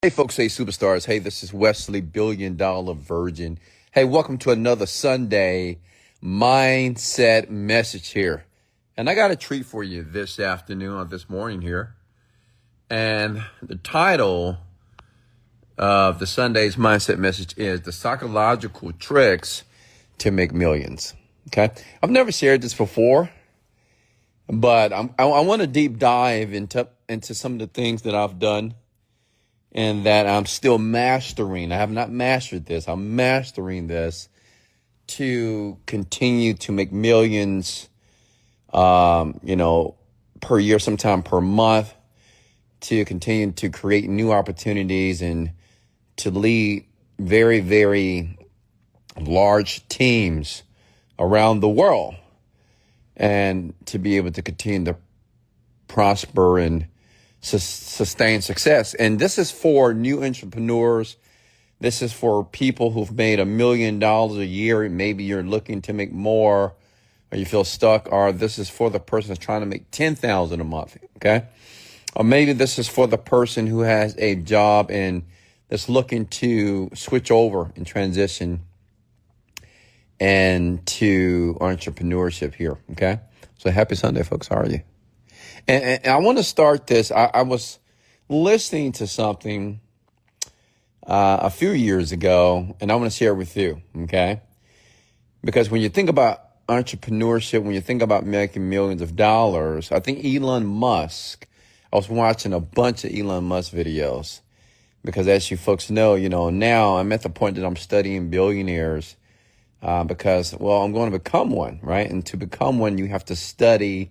Hey, folks, hey, superstars. Hey, this is Wesley, $1 billion Virgin. Hey, welcome to another Sunday mindset message here. And I got a treat for you this afternoon or this morning here. And the title of the Sunday's mindset message is The Psychological Tricks to Make Millions. Okay. I've never shared this before, but I want to deep dive into some of the things that I've done and that I'm still mastering. I have not mastered this. I'm mastering this to continue to make millions, per year, sometime per month, to continue to create new opportunities and to lead very, very large teams around the world and to be able to continue to prosper and sustain success. And this is for new entrepreneurs. This is for people who've made $1 million a year. Maybe you're looking to make more, or you feel stuck, or this is for the person that's trying to make $10,000 a month. Okay. Or maybe this is for the person who has a job and that's looking to switch over and transition and to entrepreneurship here. Okay. So happy Sunday, folks. How are you? And I want to start this. I was listening to something a few years ago, and I want to share it with you, okay? Because when you think about entrepreneurship, when you think about making millions of dollars, I think Elon Musk, I was watching a bunch of Elon Musk videos because as you folks know, now I'm at the point that I'm studying billionaires because, I'm going to become one, right? And to become one, you have to study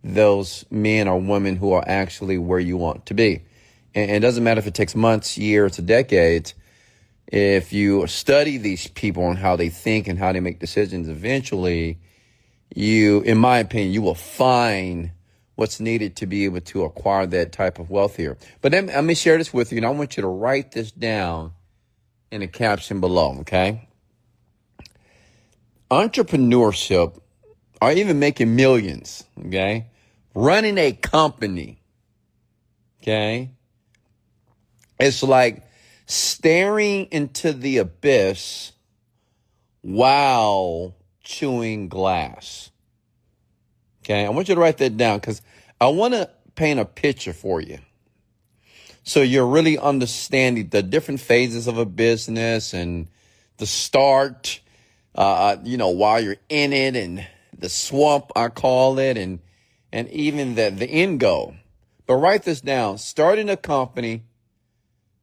those men or women who are actually where you want to be. And it doesn't matter if it takes months, years, or decades. If you study these people and how they think and how they make decisions, eventually in my opinion, you will find what's needed to be able to acquire that type of wealth here. But then let me share this with you, and I want you to write this down in the caption below, okay? Entrepreneurship, or even making millions, okay? Running a company, okay? It's like staring into the abyss while chewing glass, okay? I want you to write that down because I want to paint a picture for you so you're really understanding the different phases of a business and the start, while you're in it, and the swamp, I call it, and even the end goal. But write this down. Starting a company,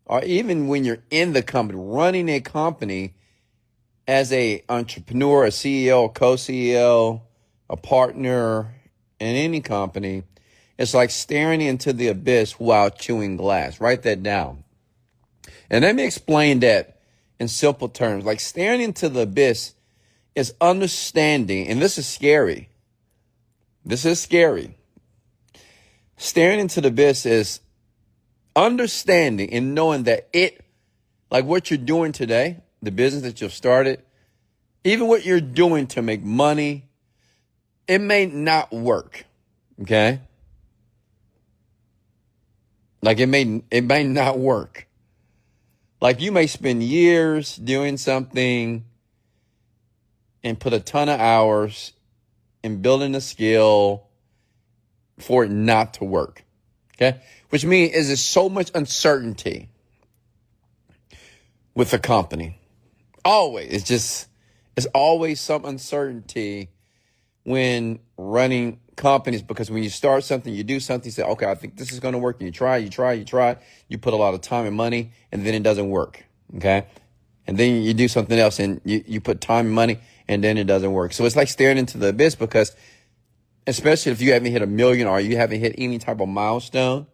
or even when you're in the company, running a company as a entrepreneur, a CEO, a co-CEO, a partner in any company, it's like staring into the abyss while chewing glass. Write that down. And let me explain that in simple terms. Like staring into the abyss is understanding, and this is scary. This is scary. Staring into the abyss is understanding and knowing that like what you're doing today, the business that you've started, even what you're doing to make money, it may not work. Okay? Like it may not work. Like you may spend years doing something and put a ton of hours in building a skill for it not to work. Okay? Which means there's so much uncertainty with the company. Always. It's always some uncertainty when running companies, because when you start something, you do something, you say, okay, I think this is going to work. And you try, you put a lot of time and money, and then it doesn't work. Okay? And then you do something else and you put time and money, and then it doesn't work. So it's like staring into the abyss, because especially if you haven't hit $1 million or you haven't hit any type of milestone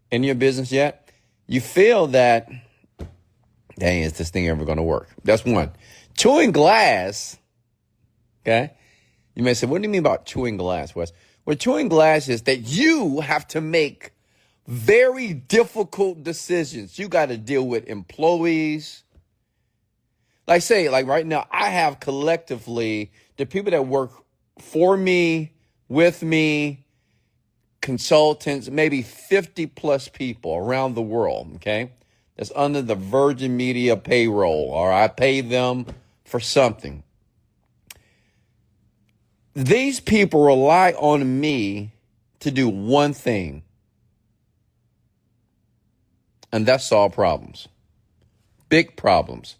in your business yet, you feel that, dang, is this thing ever going to work? That's one. Chewing glass, okay? You may say, what do you mean about chewing glass, Wes? Well, chewing glass is that you have to make very difficult decisions. You got to deal with employees. Like right now, I have collectively the people that work for me, with me, consultants, maybe 50 plus people around the world, okay? that's under the Virgin Media payroll, or I pay them for something. These people rely on me to do one thing, and that's solve problems. Big problems.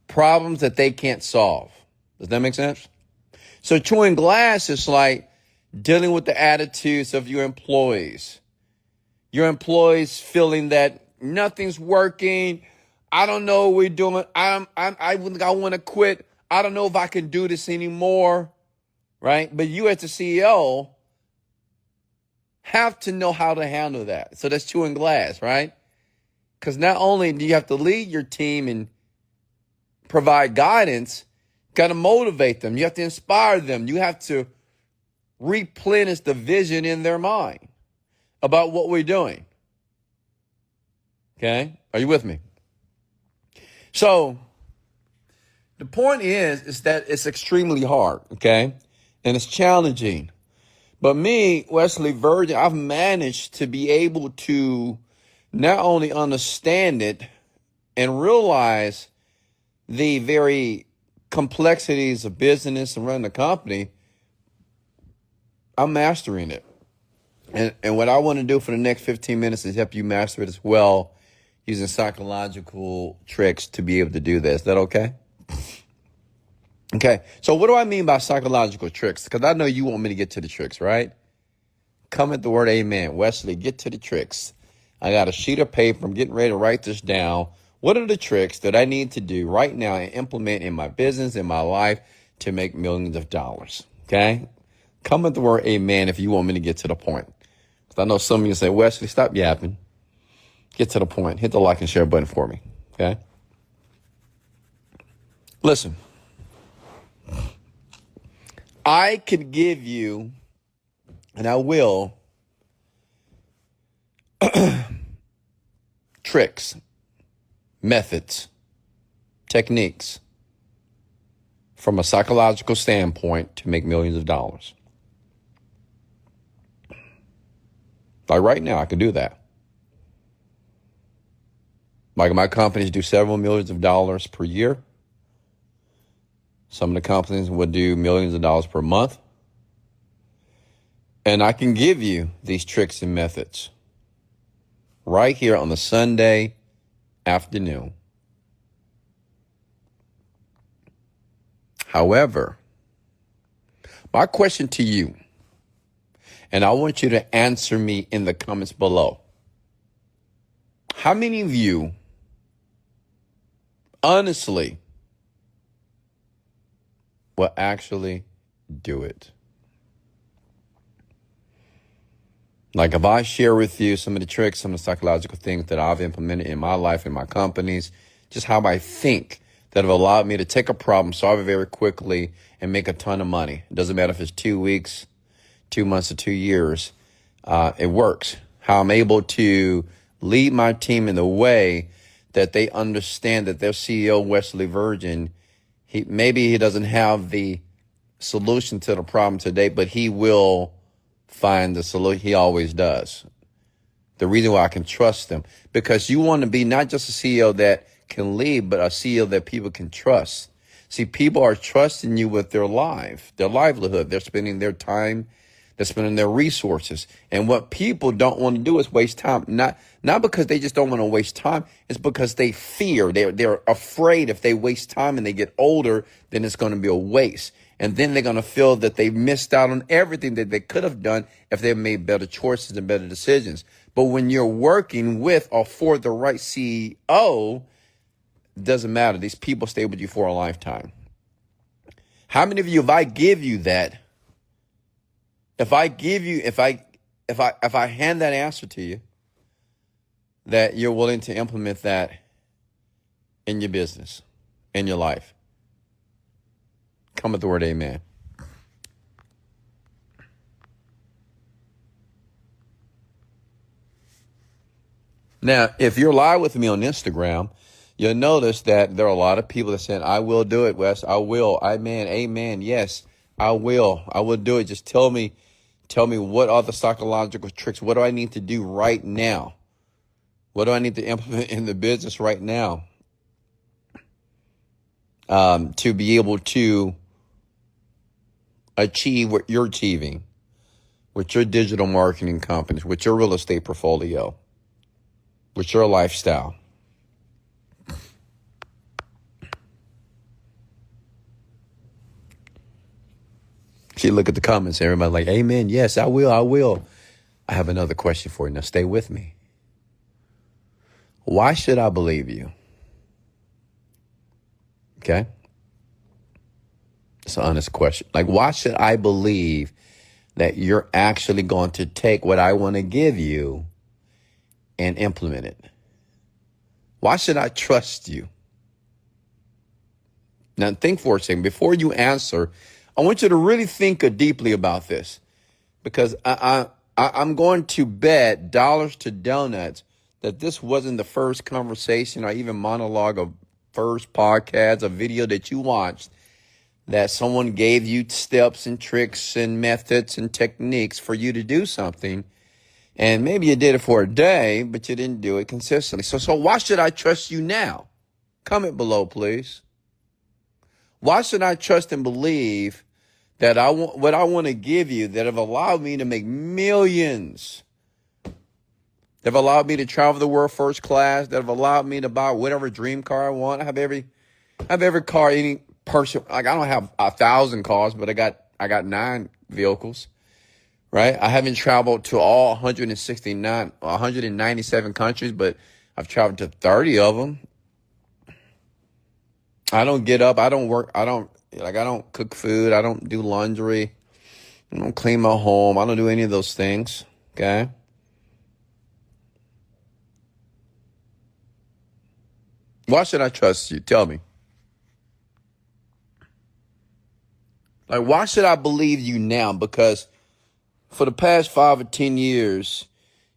Problems that they can't solve. Does that make sense? So chewing glass is like dealing with the attitudes of your employees. Your employees feeling that nothing's working. I don't know what we're doing. I want to quit. I don't know if I can do this anymore. Right? But you as the CEO have to know how to handle that. So that's chewing glass, right? Because not only do you have to lead your team and provide guidance, you got to motivate them. You have to inspire them. You have to replenish the vision in their mind about what we're doing. Okay? Are you with me? So the point is that it's extremely hard, okay? And it's challenging. But me, Wesley Virgin, I've managed to be able to not only understand it and realize the very complexities of business and running a company, I'm mastering it. And what I want to do for the next 15 minutes is help you master it as well, using psychological tricks to be able to do that. Is that okay? Okay, so what do I mean by psychological tricks? Because I know you want me to get to the tricks, right? Come at the word amen. Wesley, get to the tricks. I got a sheet of paper. I'm getting ready to write this down. What are the tricks that I need to do right now and implement in my business, in my life, to make millions of dollars? Okay? Come at the word amen if you want me to get to the point. Because I know some of you say, Wesley, stop yapping. Get to the point. Hit the like and share button for me. Okay? Listen. I could give you, and I will, tricks, methods, techniques from a psychological standpoint to make millions of dollars. Like right now, I could do that. Like my companies do several millions of dollars per year. Some of the companies would do millions of dollars per month. And I can give you these tricks and methods right here on the Sunday afternoon. However, my question to you, and I want you to answer me in the comments below. How many of you honestly will actually do it? Like if I share with you some of the tricks, some of the psychological things that I've implemented in my life, in my companies, just how I think that have allowed me to take a problem, solve it very quickly, and make a ton of money. It doesn't matter if it's 2 weeks, 2 months, or 2 years. It works. How I'm able to lead my team in the way that they understand that their CEO, Wesley Virgin, maybe he doesn't have the solution to the problem today, but he will find the solution. He always does. The reason why I can trust them, because you want to be not just a CEO that can lead, but a CEO that people can trust. See, people are trusting you with their livelihood. They're spending their time, they're spending their resources. And what people don't want to do is waste time. Not because they just don't want to waste time. It's because they fear. They're afraid if they waste time and they get older, then it's going to be a waste. And then they're going to feel that they missed out on everything that they could have done if they made better choices and better decisions. But when you're working with or for the right CEO, it doesn't matter. These people stay with you for a lifetime. How many of you, if I give you that, if I hand that answer to you, that you're willing to implement that in your business, in your life? Come with the word amen. Now, if you're live with me on Instagram, you'll notice that there are a lot of people that saying, I will do it, Wes. I will. Amen. Yes, I will. I will do it. Just tell me what are the psychological tricks? What do I need to do right now? What do I need to implement in the business right now to be able to achieve what you're achieving with your digital marketing companies, with your real estate portfolio, with your lifestyle? See, look at the comments. Everybody like, amen. Yes, I will. I will. I have another question for you. Now stay with me. Why should I believe you? Okay. It's an honest question. Like, why should I believe that you're actually going to take what I want to give you and implement it? Why should I trust you? Now, think for a second. Before you answer, I want you to really think deeply about this, because I'm going to bet dollars to donuts that this wasn't the first conversation or even monologue of first podcast, a video that you watched, that someone gave you steps and tricks and methods and techniques for you to do something. And maybe you did it for a day, but you didn't do it consistently. So why should I trust you now? Comment below, please. Why should I trust and believe that what I want to give you, that have allowed me to make millions, that have allowed me to travel the world first class, that have allowed me to buy whatever dream car I want? I have every car any person. Like, I don't have 1,000 cars, but I got 9 vehicles, right? I haven't traveled to all 197 countries, but I've traveled to 30 of them. I don't get up. I don't work. I don't cook food. I don't do laundry. I don't clean my home. I don't do any of those things. Okay. Why should I trust you? Tell me. Like, why should I believe you now? Because for the past 5 or 10 years,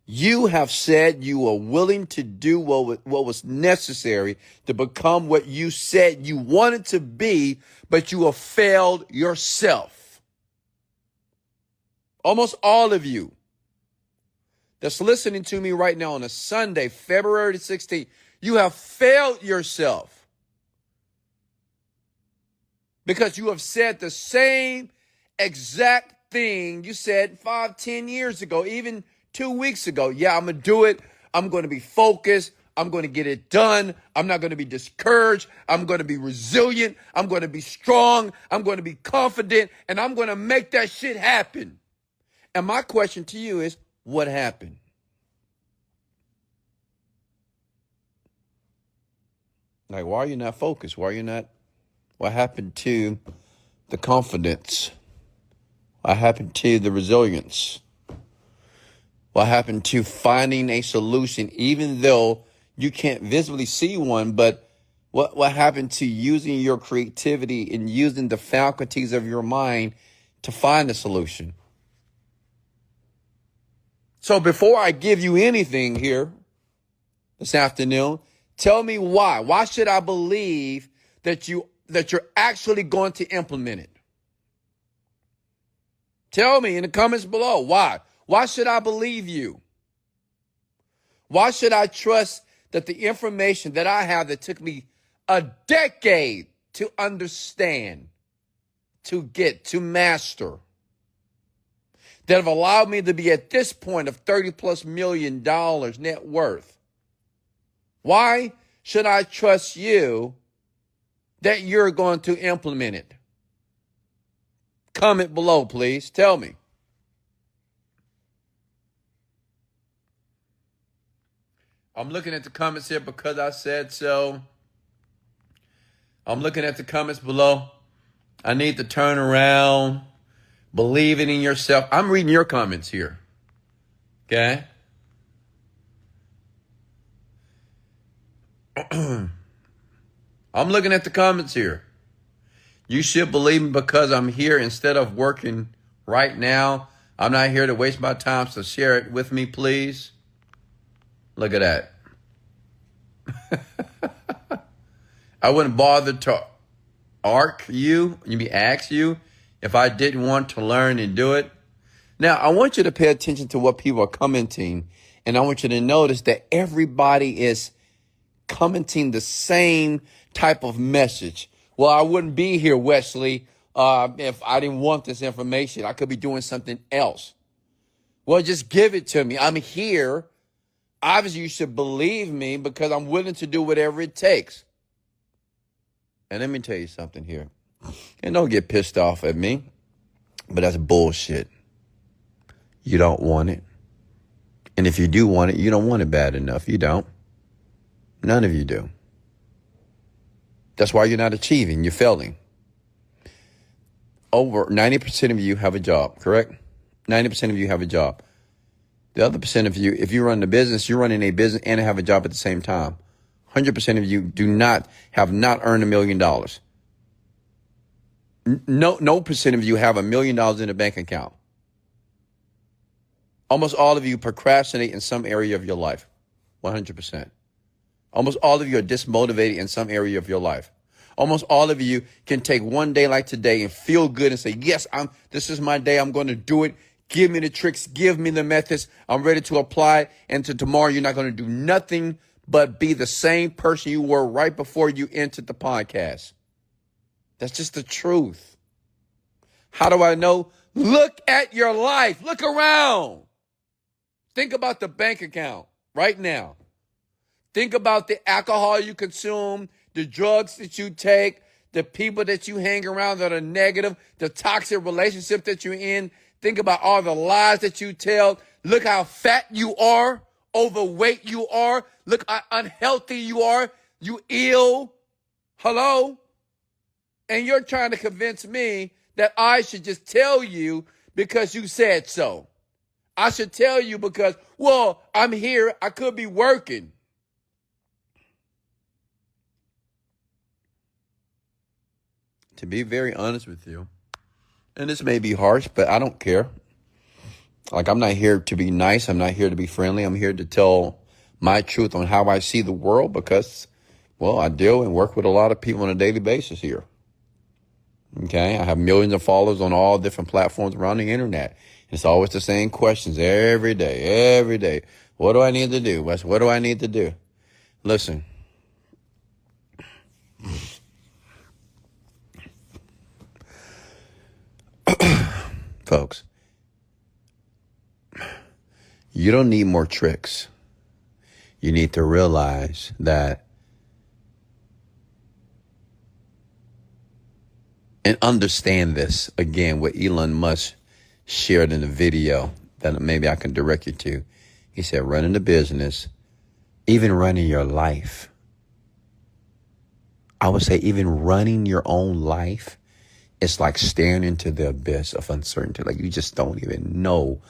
you have said you are willing to do what was necessary to become what you said you wanted to be, but you have failed yourself. Almost all of you that's listening to me right now on a Sunday, February 16th, you have failed yourself because you have said the same exact thing you said 5, 10 years ago, even 2 weeks ago. Yeah, I'm going to do it. I'm going to be focused. I'm going to get it done. I'm not going to be discouraged. I'm going to be resilient. I'm going to be strong. I'm going to be confident, and I'm going to make that shit happen. And my question to you is, what happened? Like, why are you not focused? What happened to the confidence? What happened to the resilience? What happened to finding a solution, even though you can't visibly see one? But what happened to using your creativity and using the faculties of your mind to find a solution? So before I give you anything here this afternoon, tell me why. Why should I believe that you're actually going to implement it? Tell me in the comments below. Why? Why should I believe you? Why should I trust that the information that I have that took me a decade to understand, to get, to master, that have allowed me to be at this point of $30+ million net worth? Why should I trust you that you're going to implement it? Comment below, please. Tell me. I'm looking at the comments here because I said so. I'm looking at the comments below. I need to turn around. Believing in yourself. I'm reading your comments here. Okay? I'm looking at the comments here. You should believe me because I'm here instead of working right now. I'm not here to waste my time, so share it with me, please. Look at that. I wouldn't bother to ask you if I didn't want to learn and do it. Now, I want you to pay attention to what people are commenting And I want you to notice that everybody is commenting the same type of message. Well, I wouldn't be here, Wesley, if I didn't want this information. I could be doing something else. Well, just give it to me. I'm here. Obviously, you should believe me because I'm willing to do whatever it takes. And let me tell you something here. And don't get pissed off at me, but that's bullshit. You don't want it. And if you do want it, you don't want it bad enough. You don't. None of you do. That's why you're not achieving. You're failing. Over 90% of you have a job, correct? 90% of you have a job. The other percent of you, if you run a business, you're running a business and have a job at the same time. 100% of you have not earned $1 million. No percent of you have $1 million in a bank account. Almost all of you procrastinate in some area of your life. 100%. Almost all of you are dismotivated in some area of your life. Almost all of you can take one day like today and feel good and say, yes, this is my day. I'm going to do it. Give me the tricks. Give me the methods. I'm ready to apply. And to tomorrow, you're not going to do nothing but be the same person you were right before you entered the podcast. That's just the truth. How do I know? Look at your life. Look around. Think about the bank account right now. Think about the alcohol you consume, the drugs that you take, the people that you hang around that are negative, the toxic relationship that you're in. Think about all the lies that you tell. Look how fat you are, overweight you are. Look how unhealthy you are. You ill. Hello? And you're trying to convince me that I should just tell you because you said so. I should tell you because, well, I'm here. I could be working. To be very honest with you, and this may be harsh, but I don't care. Like, I'm not here to be nice. I'm not here to be friendly. I'm here to tell my truth on how I see the world because, well, I deal and work with a lot of people on a daily basis here. Okay, I have millions of followers on all different platforms around the internet. It's always the same questions every day. What do I need to do, Wes? What do I need to do? Listen. Folks, you don't need more tricks. You need to realize that and understand this. Again, what Elon Musk shared in the video that maybe I can direct you to. He said, running the business, even running your life. I would say even running your own life, it's like staring into the abyss of uncertainty. Like you just don't even know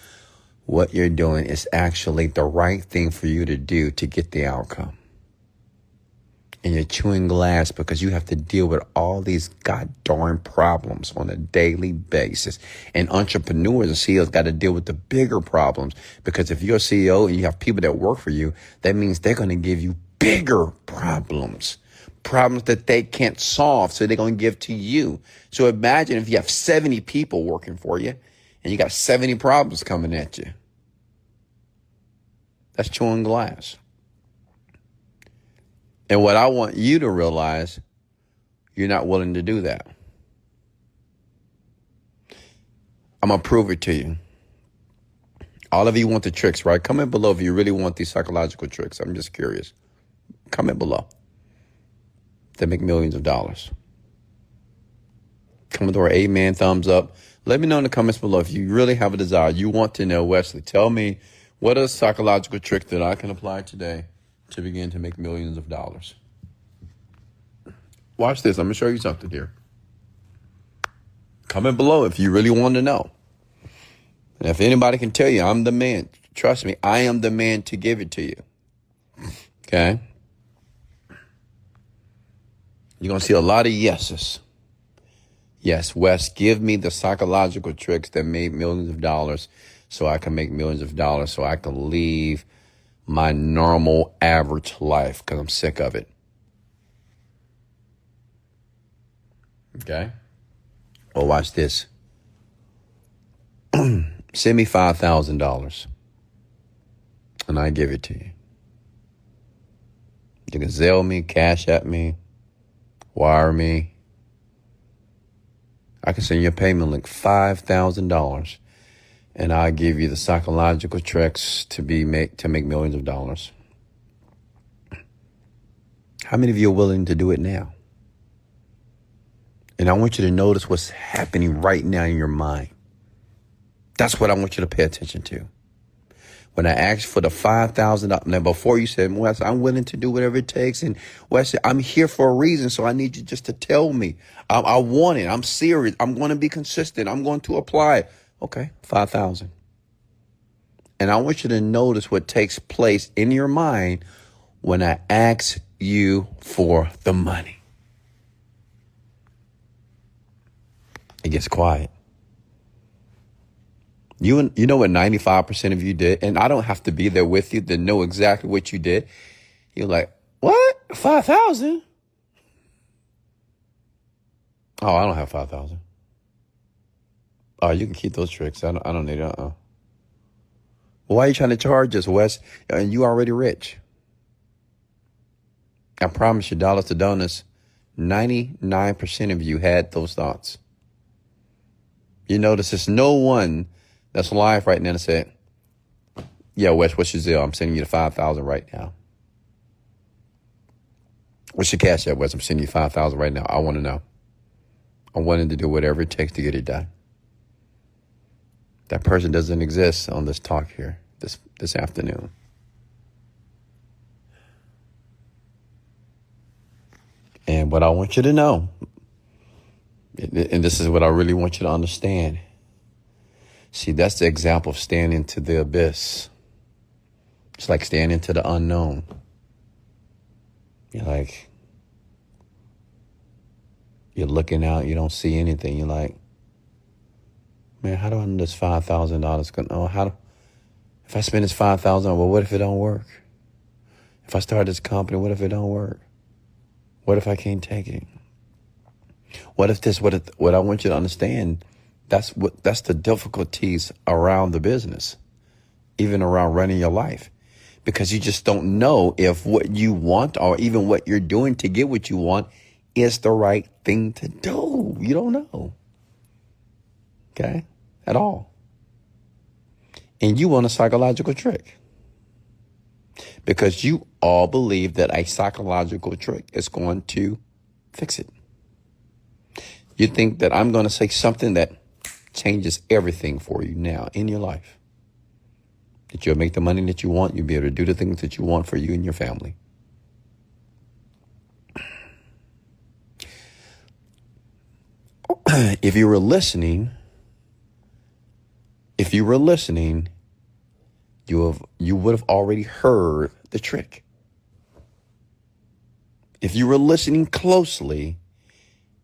what you're doing is actually the right thing for you to do to get the outcome. And you're chewing glass because you have to deal with all these goddamn problems on a daily basis. And entrepreneurs and CEOs got to deal with the bigger problems because if you're a CEO and you have people that work for you, that means they're going to give you bigger problems that they can't solve. So they're going to give to you. So imagine if you have 70 people working for you and you got 70 problems coming at you. That's chewing glass. And what I want you to realize, you're not willing to do that. I'm going to prove it to you. All of you want the tricks, right? Comment below if you really want these psychological tricks. I'm just curious. Comment below. They make millions of dollars. Comment or amen, thumbs up. Let me know in the comments below if you really have a desire. You want to know, Wesley, tell me what are psychological tricks that I can apply today to begin to make millions of dollars. Watch this. I'm going to show you something here. Comment below if you really want to know. And if anybody can tell you, I'm the man. Trust me, I am the man to give it to you. Okay? You're going to see a lot of yeses. Yes, Wes, give me the psychological tricks that made millions of dollars so I can make millions of dollars so I can leave my normal average life because I'm sick of it. Okay? Well, watch this. Send me $5,000. and I give it to you. You can Zelle me, Cash App me, wire me. I can send you a payment link, $5,000, and I'll give you the psychological tricks to make millions of dollars. How many of you are willing to do it now? And I want you to notice what's happening right now in your mind. That's what I want you to pay attention to. When I asked for the $5,000, now before you said, Wes, I'm willing to do whatever it takes. And Wes, I'm here for a reason. So I need you just to tell me. I want it. I'm serious. I'm going to be consistent. I'm going to apply. Okay, 5,000. And I want you to notice what takes place in your mind when I ask you for the money. It gets quiet. You know what 95% of you did? And I don't have to be there with you to know exactly what you did. You're like, what? 5,000? Oh, I don't have 5,000. Oh, you can keep those tricks. I don't need it. Well, why are you trying to charge us, Wes? And you already rich. I promise you, dollars to donuts, 99% of you had those thoughts. You notice there's no one that's live right now to say, yeah, Wes, what's your Zelle? I'm sending you the 5,000 right now. What's your Cash App, Wes? I'm sending you 5,000 right now. I want to know. I'm willing to do whatever it takes to get it done. That person doesn't exist on this talk here this afternoon. And what I want you to know, and this is what I really want you to understand. See, that's the example of staring into the abyss. It's like staring into the unknown. You're looking out, you don't see anything. You're like, man, how do I know this $5,000 going? Oh, if I spend this $5,000, well, what if it don't work? If I start this company, what if it don't work? What if I can't take it? What I want you to understand, that's the difficulties around the business, even around running your life, because you just don't know if what you want or even what you're doing to get what you want is the right thing to do. You don't know. Okay? At all. And you want a psychological trick because you all believe that a psychological trick is going to fix it. You think that I'm going to say something that changes everything for you now in your life. That you'll make the money that you want. You'll be able to do the things that you want for you and your family. If you were listening, you would have already heard the trick. If you were listening closely,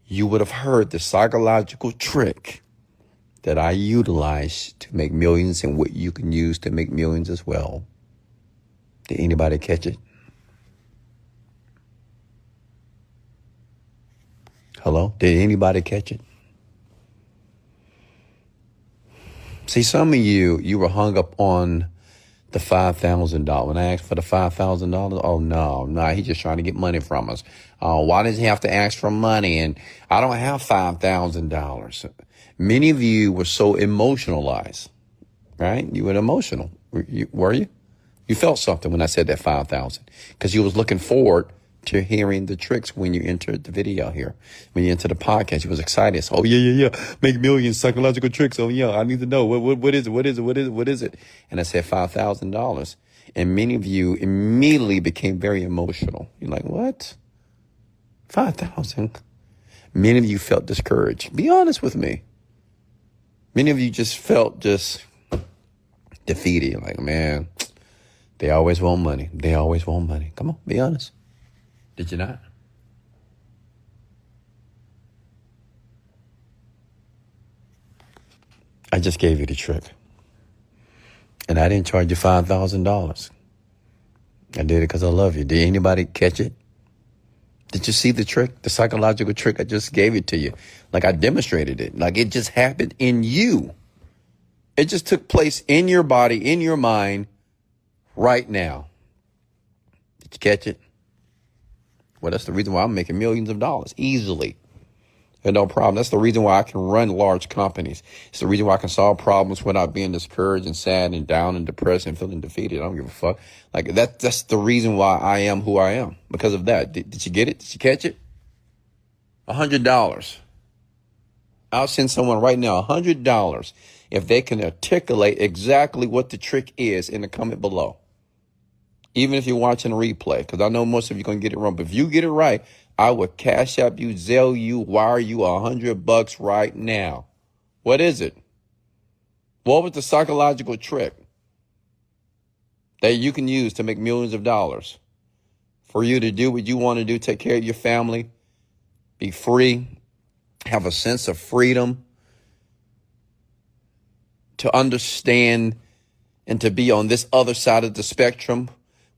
you would have heard the psychological trick that I utilize to make millions and what you can use to make millions as well. Did anybody catch it? Hello? Did anybody catch it? See, some of you were hung up on the $5,000. When I asked for the $5,000, oh, no, he's just trying to get money from us. Why does he have to ask for money? And I don't have $5,000. Many of you were so emotionalized, right? You were emotional. Were you? You felt something when I said that 5,000 because you was looking forward to hearing the tricks when you entered the video here. When you entered the podcast, you was excited. So, oh, yeah. Make millions, psychological tricks. Oh, yeah, I need to know. What is it? And I said $5,000. And many of you immediately became very emotional. You're like, what? 5,000? Many of you felt discouraged. Be honest with me. Many of you just felt defeated. Like, man, they always want money. Come on, be honest. Did you not? I just gave you the trick. And I didn't charge you $5,000. I did it because I love you. Did anybody catch it? Did you see the trick? The psychological trick? I just gave it to you. Like I demonstrated it. Like it just happened in you. It just took place in your body, in your mind, right now. Did you catch it? Well, that's the reason why I'm making millions of dollars easily. And no problem. That's the reason why I can run large companies. It's the reason why I can solve problems without being discouraged and sad and down and depressed and feeling defeated. I don't give a fuck. Like that's the reason why I am who I am, because of that. Did you get it? Did you catch it? $100. I'll send someone right now $100 if they can articulate exactly what the trick is in the comment below. Even if you're watching a replay, because I know most of you are going to get it wrong. But if you get it right, I will cash up you, Zelle you, wire you $100 right now. What is it? What was the psychological trick that you can use to make millions of dollars? For you to do what you want to do, take care of your family, be free, have a sense of freedom, to understand and to be on this other side of the spectrum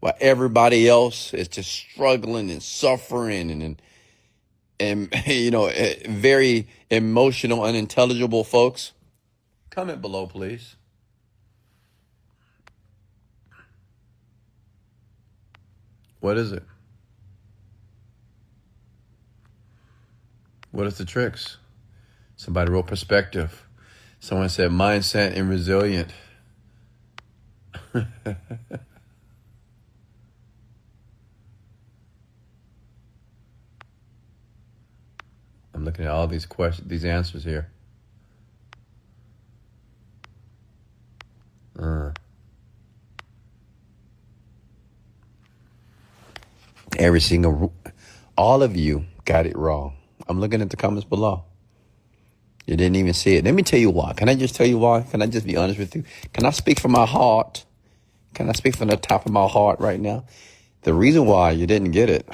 while everybody else is just struggling and suffering and very emotional, unintelligible folks. Comment below, please. What is it? What is the tricks? Somebody wrote perspective. Someone said mindset and resilient. I'm looking at all these questions, these answers here. All of you got it wrong. I'm looking at the comments below. You didn't even see it. Let me tell you why. Can I just tell you why? Can I just be honest with you? Can I speak from my heart? Can I speak from the top of my heart right now? The reason why you didn't get it,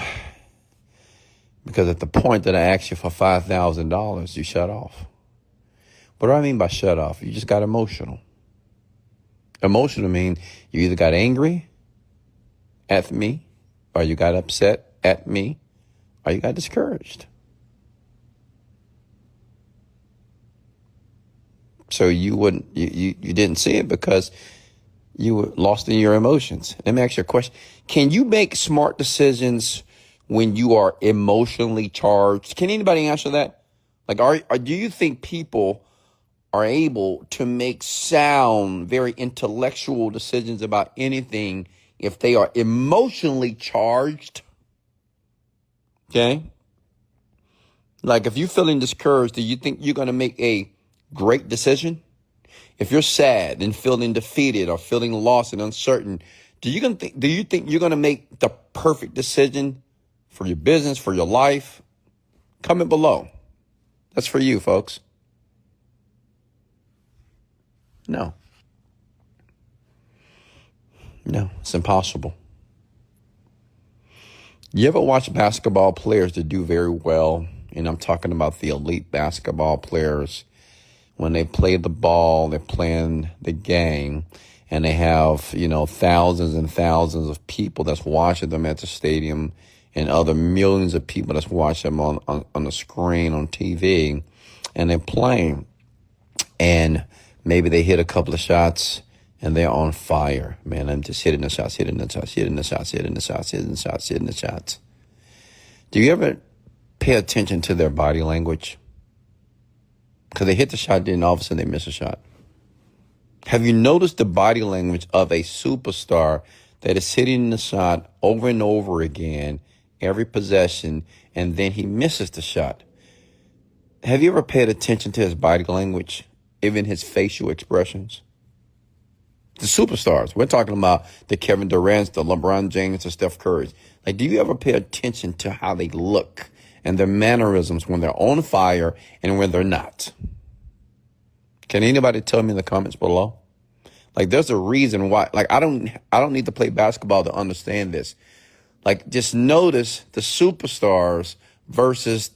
because at the point that I asked you for $5,000, you shut off. What do I mean by shut off? You just got emotional. Emotional mean you either got angry at me, or you got upset at me, or you got discouraged. So you didn't see it because you were lost in your emotions. Let me ask you a question. Can you make smart decisions when you are emotionally charged? Can anybody answer that? Like, do you think people are able to make sound, very intellectual decisions about anything if they are emotionally charged? Okay. Like, if you're feeling discouraged, do you think you're going to make a great decision? If you're sad and feeling defeated or feeling lost and uncertain, do you think you're going to make the perfect decision for your business, for your life? Comment below. That's for you, folks. No, it's impossible. You ever watch basketball players that do very well? And I'm talking about the elite basketball players. When they play the ball, they're playing the game, and they have, thousands and thousands of people that's watching them at the stadium, and other millions of people that's watching them on the screen on TV, and they're playing. And maybe they hit a couple of shots and they're on fire. Man, I'm just hitting the shots. Do you ever pay attention to their body language? Because they hit the shot, then all of a sudden they miss a shot. Have you noticed the body language of a superstar that is hitting the shot over and over again, every possession, and then he misses the shot? Have you ever paid attention to his body language, even his facial expressions? The superstars. We're talking about the Kevin Durant's, the LeBron James, the Steph Curry's. Like, do you ever pay attention to how they look and their mannerisms when they're on fire and when they're not? Can anybody tell me in the comments below? Like, there's a reason why. Like, I don't need to play basketball to understand this. Like, just notice the superstars versus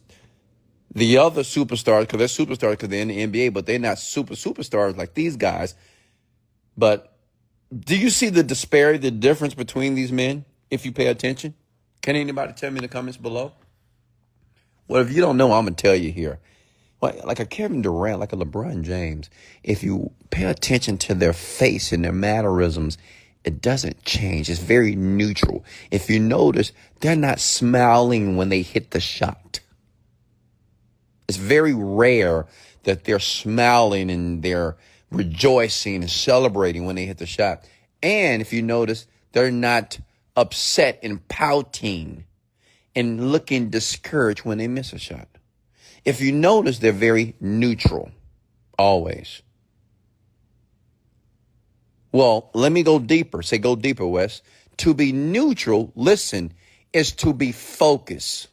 the other superstars, because they're superstars because they're in the NBA, but they're not superstars like these guys. But do you see the disparity, the difference between these men if you pay attention? Can anybody tell me in the comments below? Well, if you don't know, I'm going to tell you here. Like a Kevin Durant, like a LeBron James, if you pay attention to their face and their mannerisms It doesn't change. It's very neutral. If you notice, they're not smiling when they hit the shot. It's very rare that they're smiling and they're rejoicing and celebrating when they hit the shot. And if you notice, they're not upset and pouting and looking discouraged when they miss a shot. If you notice, they're very neutral, always. Well, let me go deeper. Say, go deeper, Wes. To be neutral, listen, is to be focused.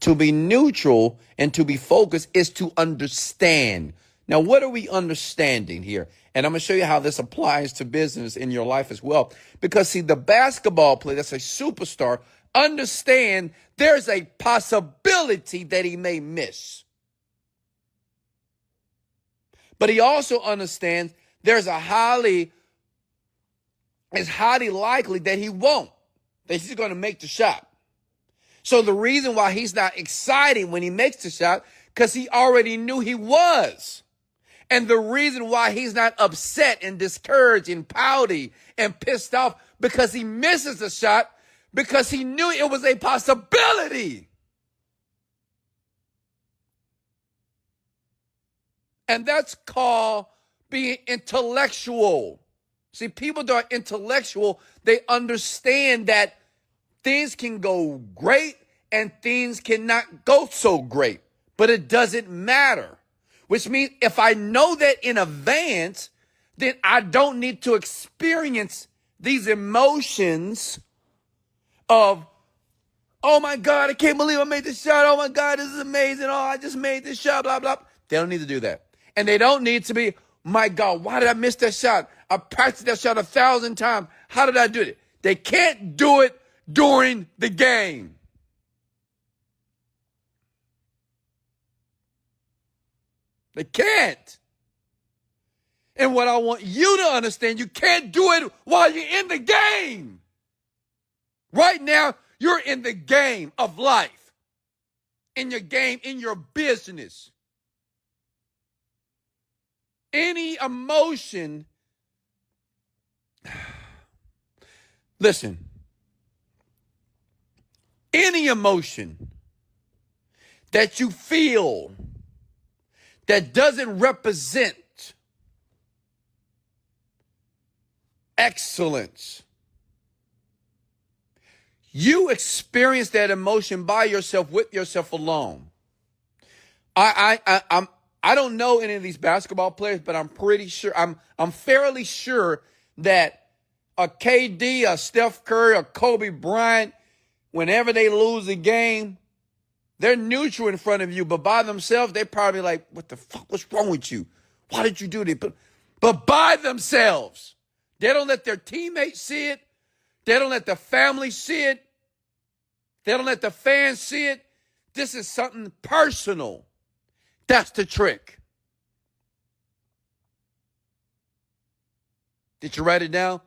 To be neutral and to be focused is to understand. Now, what are we understanding here? And I'm going to show you how this applies to business in your life as well. Because, see, the basketball player that's a superstar understand there's a possibility that he may miss. But he also understands it's highly likely that he won't, that he's going to make the shot. So the reason why he's not excited when he makes the shot, because he already knew he was. And the reason why he's not upset and discouraged and pouty and pissed off because he misses the shot, because he knew it was a possibility. And that's called being intellectual. See, people that are intellectual, they understand that things can go great and things cannot go so great, but it doesn't matter. Which means if I know that in advance, then I don't need to experience these emotions of, oh my God, I can't believe I made this shot. Oh my God, this is amazing. Oh, I just made this shot, blah, blah. They don't need to do that. And they don't need to be, my God, why did I miss that shot? I practiced that shot 1,000 times. How did I do it? They can't do it during the game. They can't. And what I want you to understand, you can't do it while you're in the game. Right now, you're in the game of life. In your game, in your business. Any emotion, listen, any emotion that you feel that doesn't represent excellence, you experience that emotion by yourself, with yourself alone. I don't know any of these basketball players, but I'm pretty sure, I'm fairly sure that a KD, a Steph Curry, a Kobe Bryant, whenever they lose a game, they're neutral in front of you, but by themselves, they're probably like, what the fuck, what's wrong with you? Why did you do this? But by themselves, they don't let their teammates see it. They don't let the family see it. They don't let the fans see it. This is something personal. That's the trick. Did you write it down?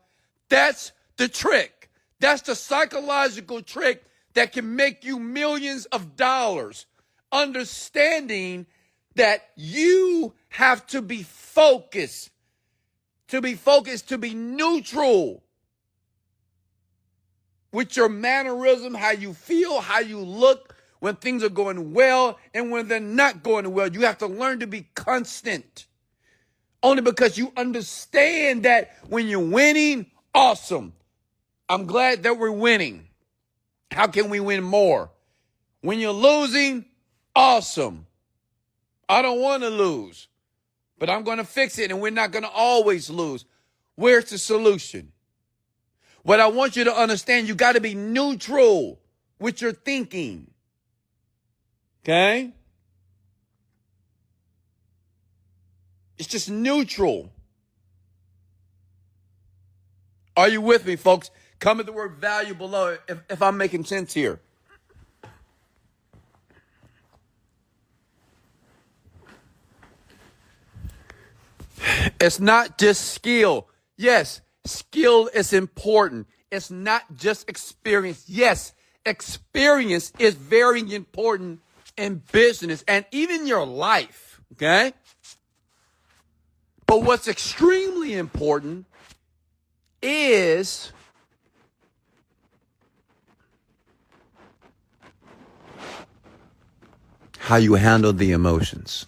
That's the trick. That's the psychological trick that can make you millions of dollars. Understanding that you have to be focused. To be focused, to be neutral. With your mannerism, how you feel, how you look, when things are going well and when they're not going well. You have to learn to be constant. Only because you understand that when you're winning, awesome. I'm glad that we're winning. How can we win more? When you're losing, awesome. I don't want to lose, but I'm going to fix it and we're not going to always lose. Where's the solution? What I want you to understand, you got to be neutral with your thinking. Okay? It's just neutral. Are you with me, folks? Comment the word value below if I'm making sense here. It's not just skill. Yes, skill is important. It's not just experience. Yes, experience is very important in business and even your life, okay? But what's extremely important is how you handle the emotions.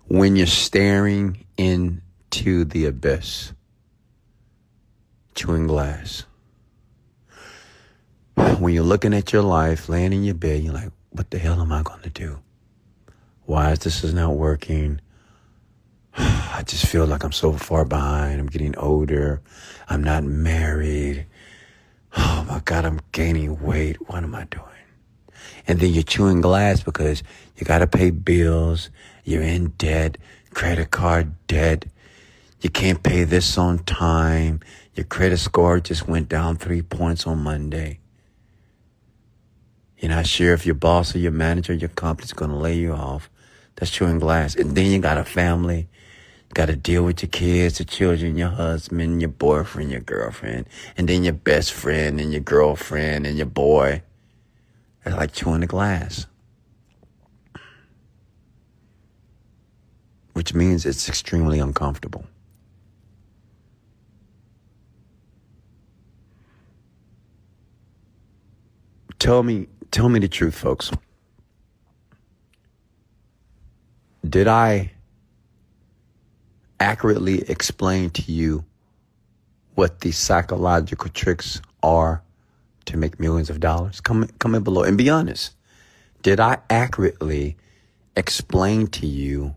When you're staring into the abyss, chewing glass. When you're looking at your life, laying in your bed, you're like, what the hell am I going to do? Why is this not working? I just feel like I'm so far behind. I'm getting older. I'm not married. Oh my God, I'm gaining weight. What am I doing? And then you're chewing glass because you got to pay bills. You're in debt, credit card debt. You can't pay this on time. Your credit score just went down 3 points on Monday. You're not sure if your boss or your manager or your company's going to lay you off. That's chewing glass. And then you got a family. You got to deal with your kids, your children, your husband, your boyfriend, your girlfriend, and then your best friend and your girlfriend and your boy. It's like chewing the glass. Which means it's extremely uncomfortable. Tell me the truth, folks. Did I accurately explain to you what the psychological tricks are to make millions of dollars? Comment below and be honest. Did I accurately explain to you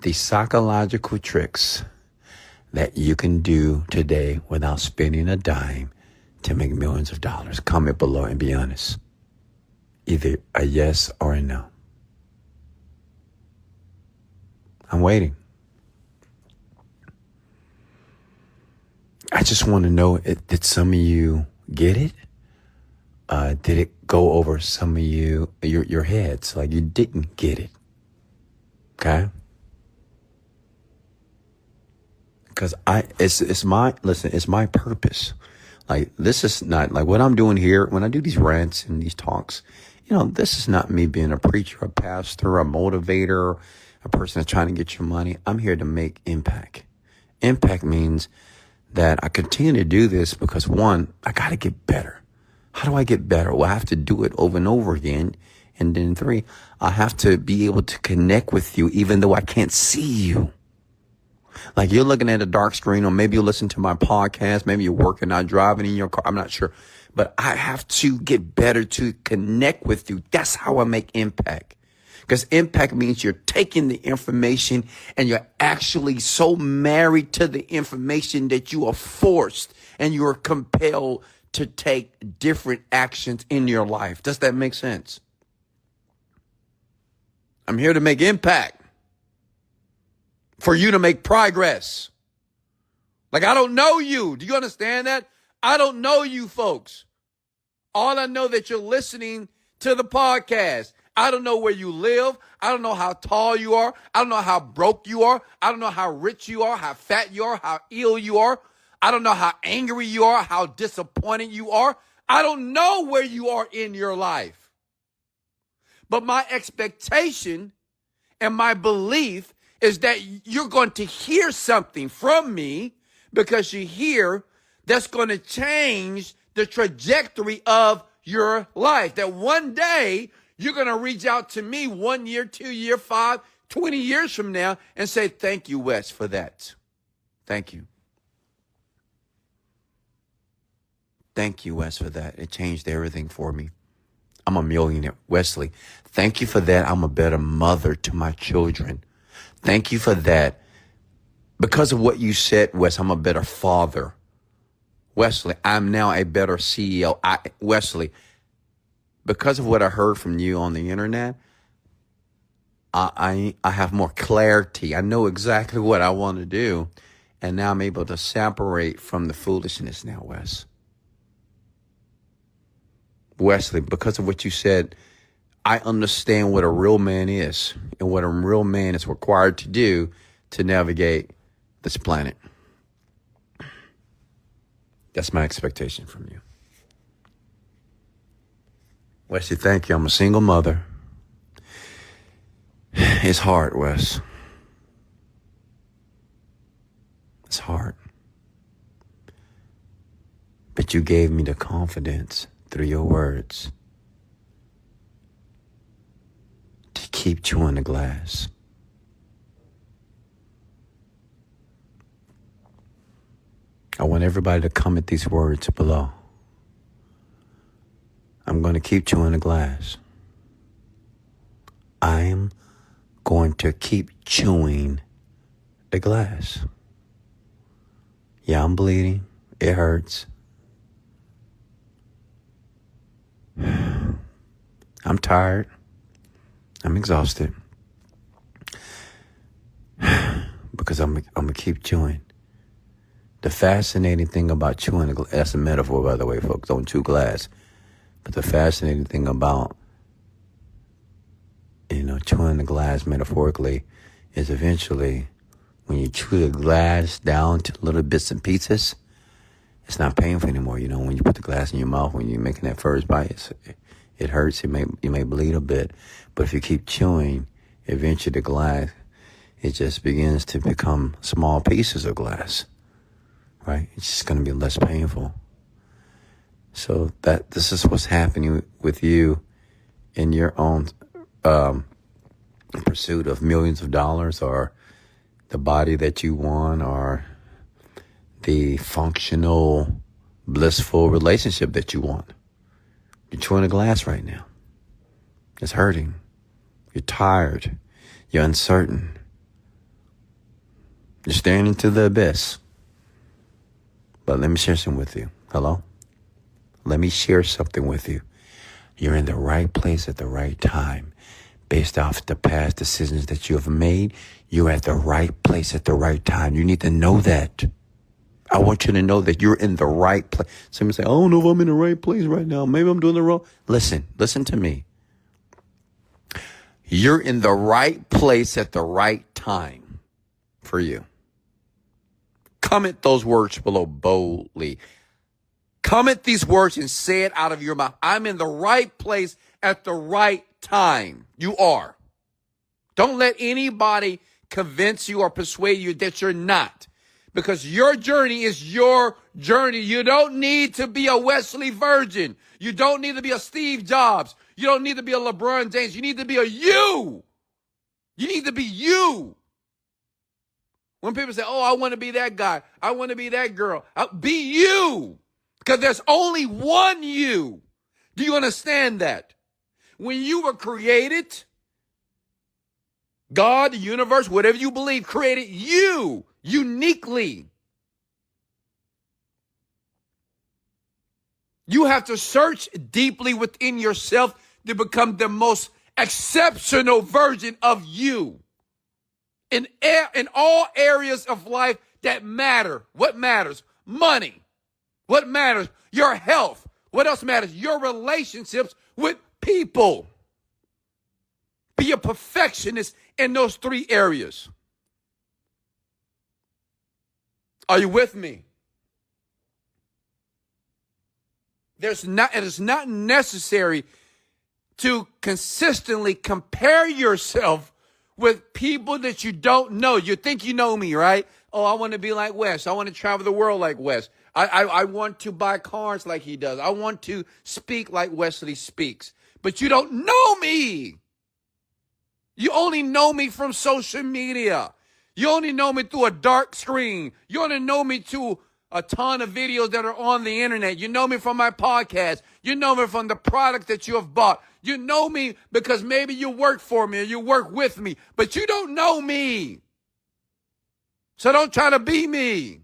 the psychological tricks that you can do today without spending a dime to make millions of dollars? Comment below and be honest. Either a yes or a no. I'm waiting. I just want to know, did some of you get it? Did it go over some of your heads? Like you didn't get it. Okay? Because it's my purpose. Like, this is not like what I'm doing here when I do these rants and these talks. This is not me being a preacher, a pastor, a motivator, a person that's trying to get your money. I'm here to make impact. Impact means that I continue to do this because, one, I got to get better. How do I get better? Well, I have to do it over and over again. And then 3, I have to be able to connect with you even though I can't see you. Like you're looking at a dark screen, or maybe you listen to my podcast. Maybe you're working, not driving in your car. I'm not sure. But I have to get better to connect with you. That's how I make impact. Because impact means you're taking the information and you're actually so married to the information that you are forced and you are compelled to take different actions in your life. Does that make sense? I'm here to make impact. For you to make progress. Like, I don't know you. Do you understand that? I don't know you folks. All I know that you're listening to the podcast. I don't know where you live. I don't know how tall you are. I don't know how broke you are. I don't know how rich you are, how fat you are, how ill you are. I don't know how angry you are, how disappointed you are. I don't know where you are in your life. But my expectation and my belief is that you're going to hear something from me, because you hear that's going to change the trajectory of your life. That one day you're going to reach out to me 1 year, 2 year, 5, 20 years from now and say, thank you, Wes, for that. Thank you. Thank you, Wes, for that. It changed everything for me. I'm a millionaire. Wesley, thank you for that. I'm a better mother to my children. Thank you for that. Because of what you said, Wes, I'm a better father. Wesley, I'm now a better CEO. Wesley, because of what I heard from you on the internet, I have more clarity. I know exactly what I want to do. And now I'm able to separate from the foolishness now, Wes. Wesley, because of what you said, I understand what a real man is and what a real man is required to do to navigate this planet. That's my expectation from you. Wesley, thank you. I'm a single mother. It's hard, Wes. It's hard. But you gave me the confidence through your words to keep chewing the glass. I want everybody to comment these words below. I'm going to keep chewing the glass. I'm going to keep chewing the glass. Yeah, I'm bleeding. It hurts. I'm tired. I'm exhausted. Because I'm going to keep chewing. The fascinating thing about chewing the glass, that's a metaphor, by the way, folks. Don't chew glass. But the fascinating thing about, chewing the glass metaphorically is eventually when you chew the glass down to little bits and pieces, it's not painful anymore. When you put the glass in your mouth, when you're making that first bite, it hurts. You may bleed a bit. But if you keep chewing, eventually the glass, it just begins to become small pieces of glass. Right? It's just going to be less painful. So this is what's happening with you in your own pursuit of millions of dollars, or the body that you want, or the functional, blissful relationship that you want. You're chewing a glass right now. It's hurting. You're tired. You're uncertain. You're staring into the abyss. But let me share something with you. Hello? Let me share something with you. You're in the right place at the right time. Based off the past decisions that you have made, you're at the right place at the right time. You need to know that. I want you to know that you're in the right place. Somebody say, I don't know if I'm in the right place right now. Maybe I'm doing the wrong. Listen to me. You're in the right place at the right time for you. Comment those words below boldly. Comment these words and say it out of your mouth. I'm in the right place at the right time. You are. Don't let anybody convince you or persuade you that you're not. Because your journey is your journey. You don't need to be a Wesley Virgin. You don't need to be a Steve Jobs. You don't need to be a LeBron James. You need to be a you. You need to be you. When people say, oh, I want to be that guy, I want to be that girl, be you. Because there's only one you. Do you understand that? When you were created, God, the universe, whatever you believe, created you uniquely. You have to search deeply within yourself to become the most exceptional version of you. In all areas of life that matter. What matters? Money. What matters? Your health. What else matters? Your relationships with people. Be a perfectionist in those three areas. Are you with me? It is not necessary to consistently compare yourself with people that you don't know. You think you know me, right? Oh, I want to be like Wes. I want to travel the world like Wes. I want to buy cars like he does. I want to speak like Wesley speaks. But you don't know me. You only know me from social media. You only know me through a dark screen. You only know me through a ton of videos that are on the internet. You know me from my podcast. You know me from the product that you have bought. You know me because maybe you work for me or you work with me, but you don't know me. So don't try to be me.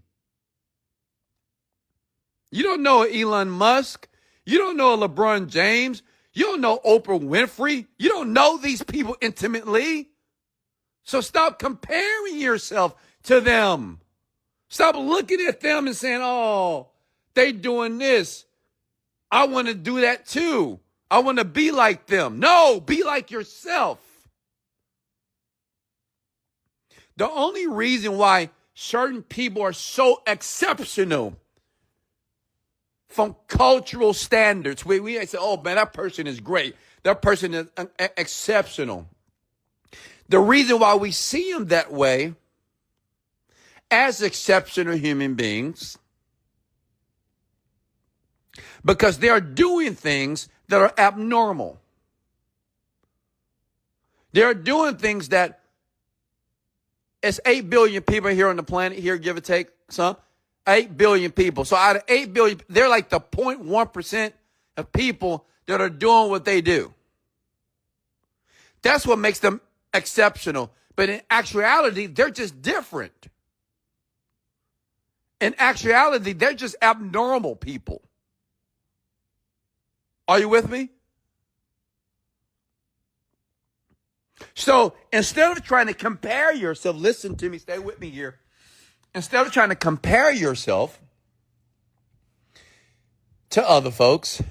You don't know Elon Musk. You don't know LeBron James. You don't know Oprah Winfrey. You don't know these people intimately. So stop comparing yourself to them. Stop looking at them and saying, oh, they doing this. I want to do that too. I want to be like them. No, be like yourself. The only reason why certain people are so exceptional from cultural standards, we say, oh man, that person is great. That person is exceptional. The reason why we see them that way as exceptional human beings because they are doing things that are abnormal. They are doing things that it's 8 billion people here on the planet here, give or take some. 8 billion people. So out of 8 billion, they're like the 0.1% of people that are doing what they do. That's what makes them exceptional. But in actuality, they're just different. In actuality, they're just abnormal people. Are you with me? So instead of trying to compare yourself, listen to me, stay with me here. Instead of trying to compare yourself to other folks,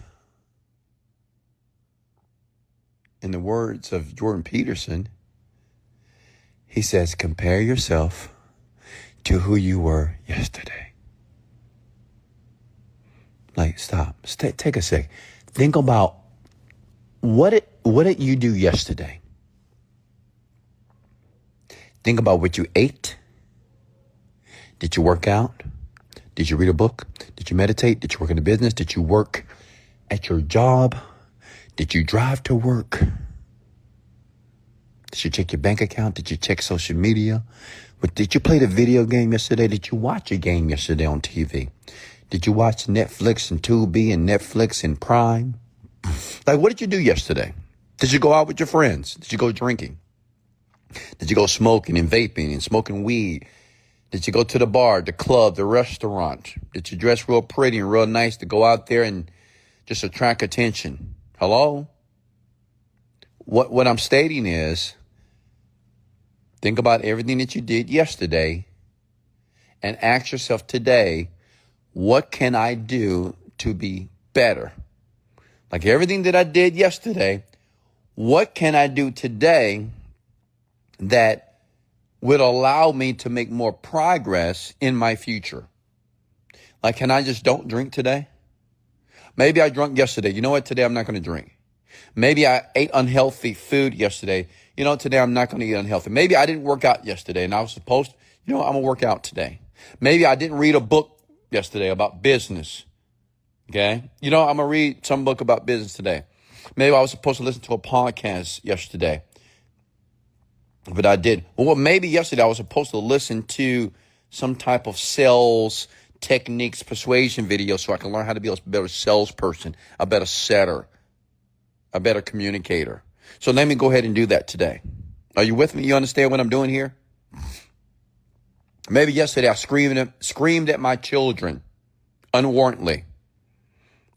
in the words of Jordan Peterson, he says, compare yourself to who you were yesterday. Like, stop. Take a sec. Think about what did you do yesterday? Think about what you ate. Did you work out? Did you read a book? Did you meditate? Did you work in a business? Did you work at your job? Did you drive to work? Did you check your bank account? Did you check social media? Did you play the video game yesterday? Did you watch a game yesterday on TV? Did you watch Netflix and Tubi and Netflix and Prime? Like, what did you do yesterday? Did you go out with your friends? Did you go drinking? Did you go smoking and vaping and smoking weed? Did you go to the bar, the club, the restaurant? Did you dress real pretty and real nice to go out there and just attract attention? Hello? What I'm stating is, think about everything that you did yesterday and ask yourself today, what can I do to be better? Like everything that I did yesterday, what can I do today that would allow me to make more progress in my future? Like, can I just don't drink today? Maybe I drank yesterday. You know what? Today I'm not going to drink. Maybe I ate unhealthy food yesterday. You know, today I'm not going to eat unhealthy. Maybe I didn't work out yesterday and I was supposed to, I'm going to work out today. Maybe I didn't read a book yesterday about business. Okay. I'm going to read some book about business today. Maybe I was supposed to listen to a podcast yesterday, but I didn't. Well, maybe yesterday I was supposed to listen to some type of sales techniques, persuasion video so I can learn how to be a better salesperson, a better setter, a better communicator. So let me go ahead and do that today. Are you with me? You understand what I'm doing here? Maybe yesterday I screamed at my children unwarrantedly.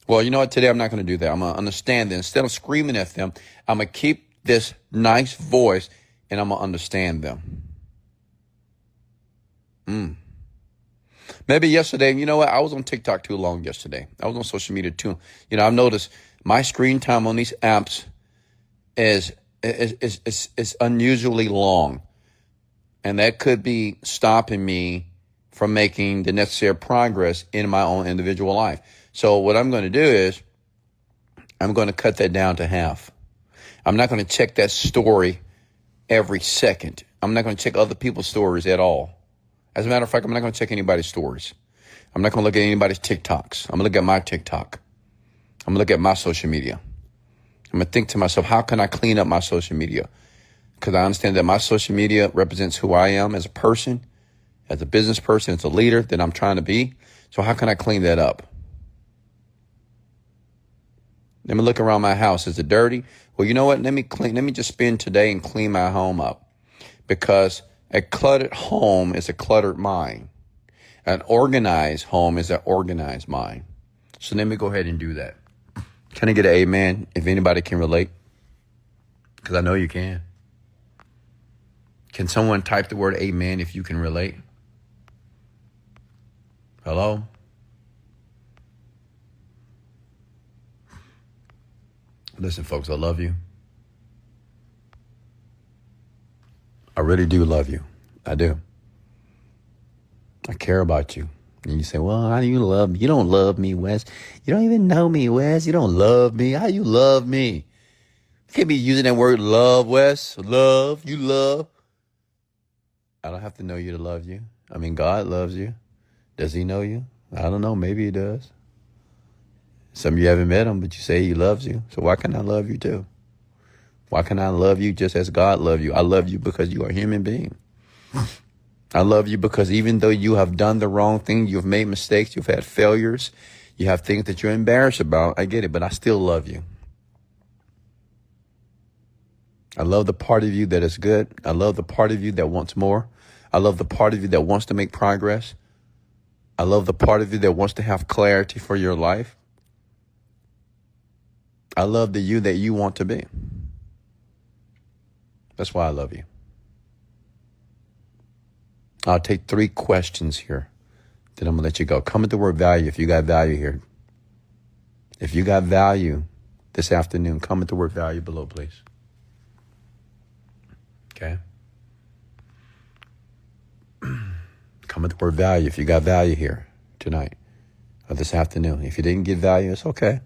Well, you know what? Today I'm not going to do that. I'm going to understand that. Instead of screaming at them, I'm going to keep this nice voice and I'm going to understand them. Maybe yesterday, you know what? I was on TikTok too long yesterday. I was on social media too. I've noticed my screen time on these apps is unusually long. And that could be stopping me from making the necessary progress in my own individual life. So what I'm going to do is I'm going to cut that down to half. I'm not going to check that story every second. I'm not going to check other people's stories at all. As a matter of fact, I'm not going to check anybody's stories. I'm not going to look at anybody's TikToks. I'm going to look at my TikTok. I'm going to look at my social media. I'm going to think to myself, how can I clean up my social media? Because I understand that my social media represents who I am as a person, as a business person, as a leader that I'm trying to be. So how can I clean that up? Let me look around my house. Is it dirty? Well, you know what? Let me just spend today and clean my home up. Because a cluttered home is a cluttered mind. An organized home is an organized mind. So let me go ahead and do that. Can I get an amen if anybody can relate? Because I know you can. Can someone type the word amen if you can relate? Hello? Listen, folks, I love you. I really do love you. I do. I care about you. And you say, well, how do you love me? You don't love me, Wes. You don't even know me, Wes. You don't love me. How you love me? You can't be using that word love, Wes. Love, you love. I don't have to know you to love you. I mean, God loves you. Does he know you? I don't know. Maybe he does. Some of you haven't met him, but you say he loves you. So why can't I love you too? Why can't I love you just as God loves you? I love you because you are a human being. I love you because even though you have done the wrong thing, you've made mistakes, you've had failures, you have things that you're embarrassed about. I get it, but I still love you. I love the part of you that is good. I love the part of you that wants more. I love the part of you that wants to make progress. I love the part of you that wants to have clarity for your life. I love the you that you want to be. That's why I love you. I'll take 3 questions here. Then I'm going to let you go. Comment the word value if you got value here. If you got value this afternoon, comment the word value below, please. Okay? Comment the word value if you got value here tonight or this afternoon. If you didn't get value, it's okay.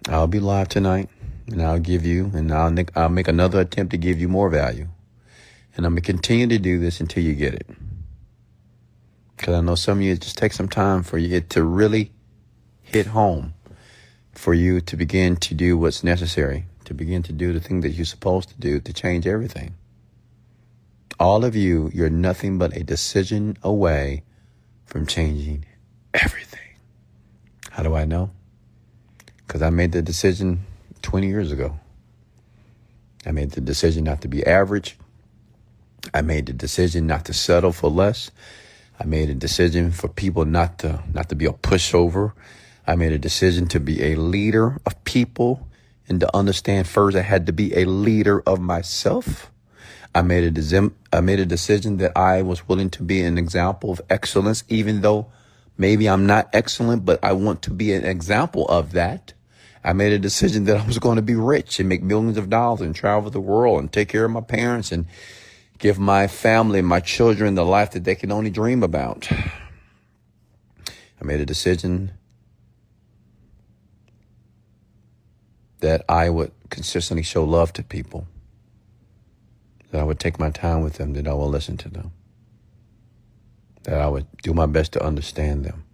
I'll be live tonight, and I'll give you, and I'll make another attempt to give you more value. And I'm going to continue to do this until you get it. Because I know some of you, it just takes some time for it to really hit home, for you to begin to do what's necessary, to begin to do the thing that you're supposed to do to change everything. All of you, you're nothing but a decision away from changing everything. How do I know? Because I made the decision 20 years ago. I made the decision not to be average. I made the decision not to settle for less. I made a decision for people not to be a pushover. I made a decision to be a leader of people and to understand first I had to be a leader of myself. I made a decision that I was willing to be an example of excellence, even though maybe I'm not excellent, but I want to be an example of that. I made a decision that I was going to be rich and make millions of dollars and travel the world and take care of my parents and give my family, my children, the life that they can only dream about. I made a decision that I would consistently show love to people, that I would take my time with them, that I will listen to them, that I would do my best to understand them.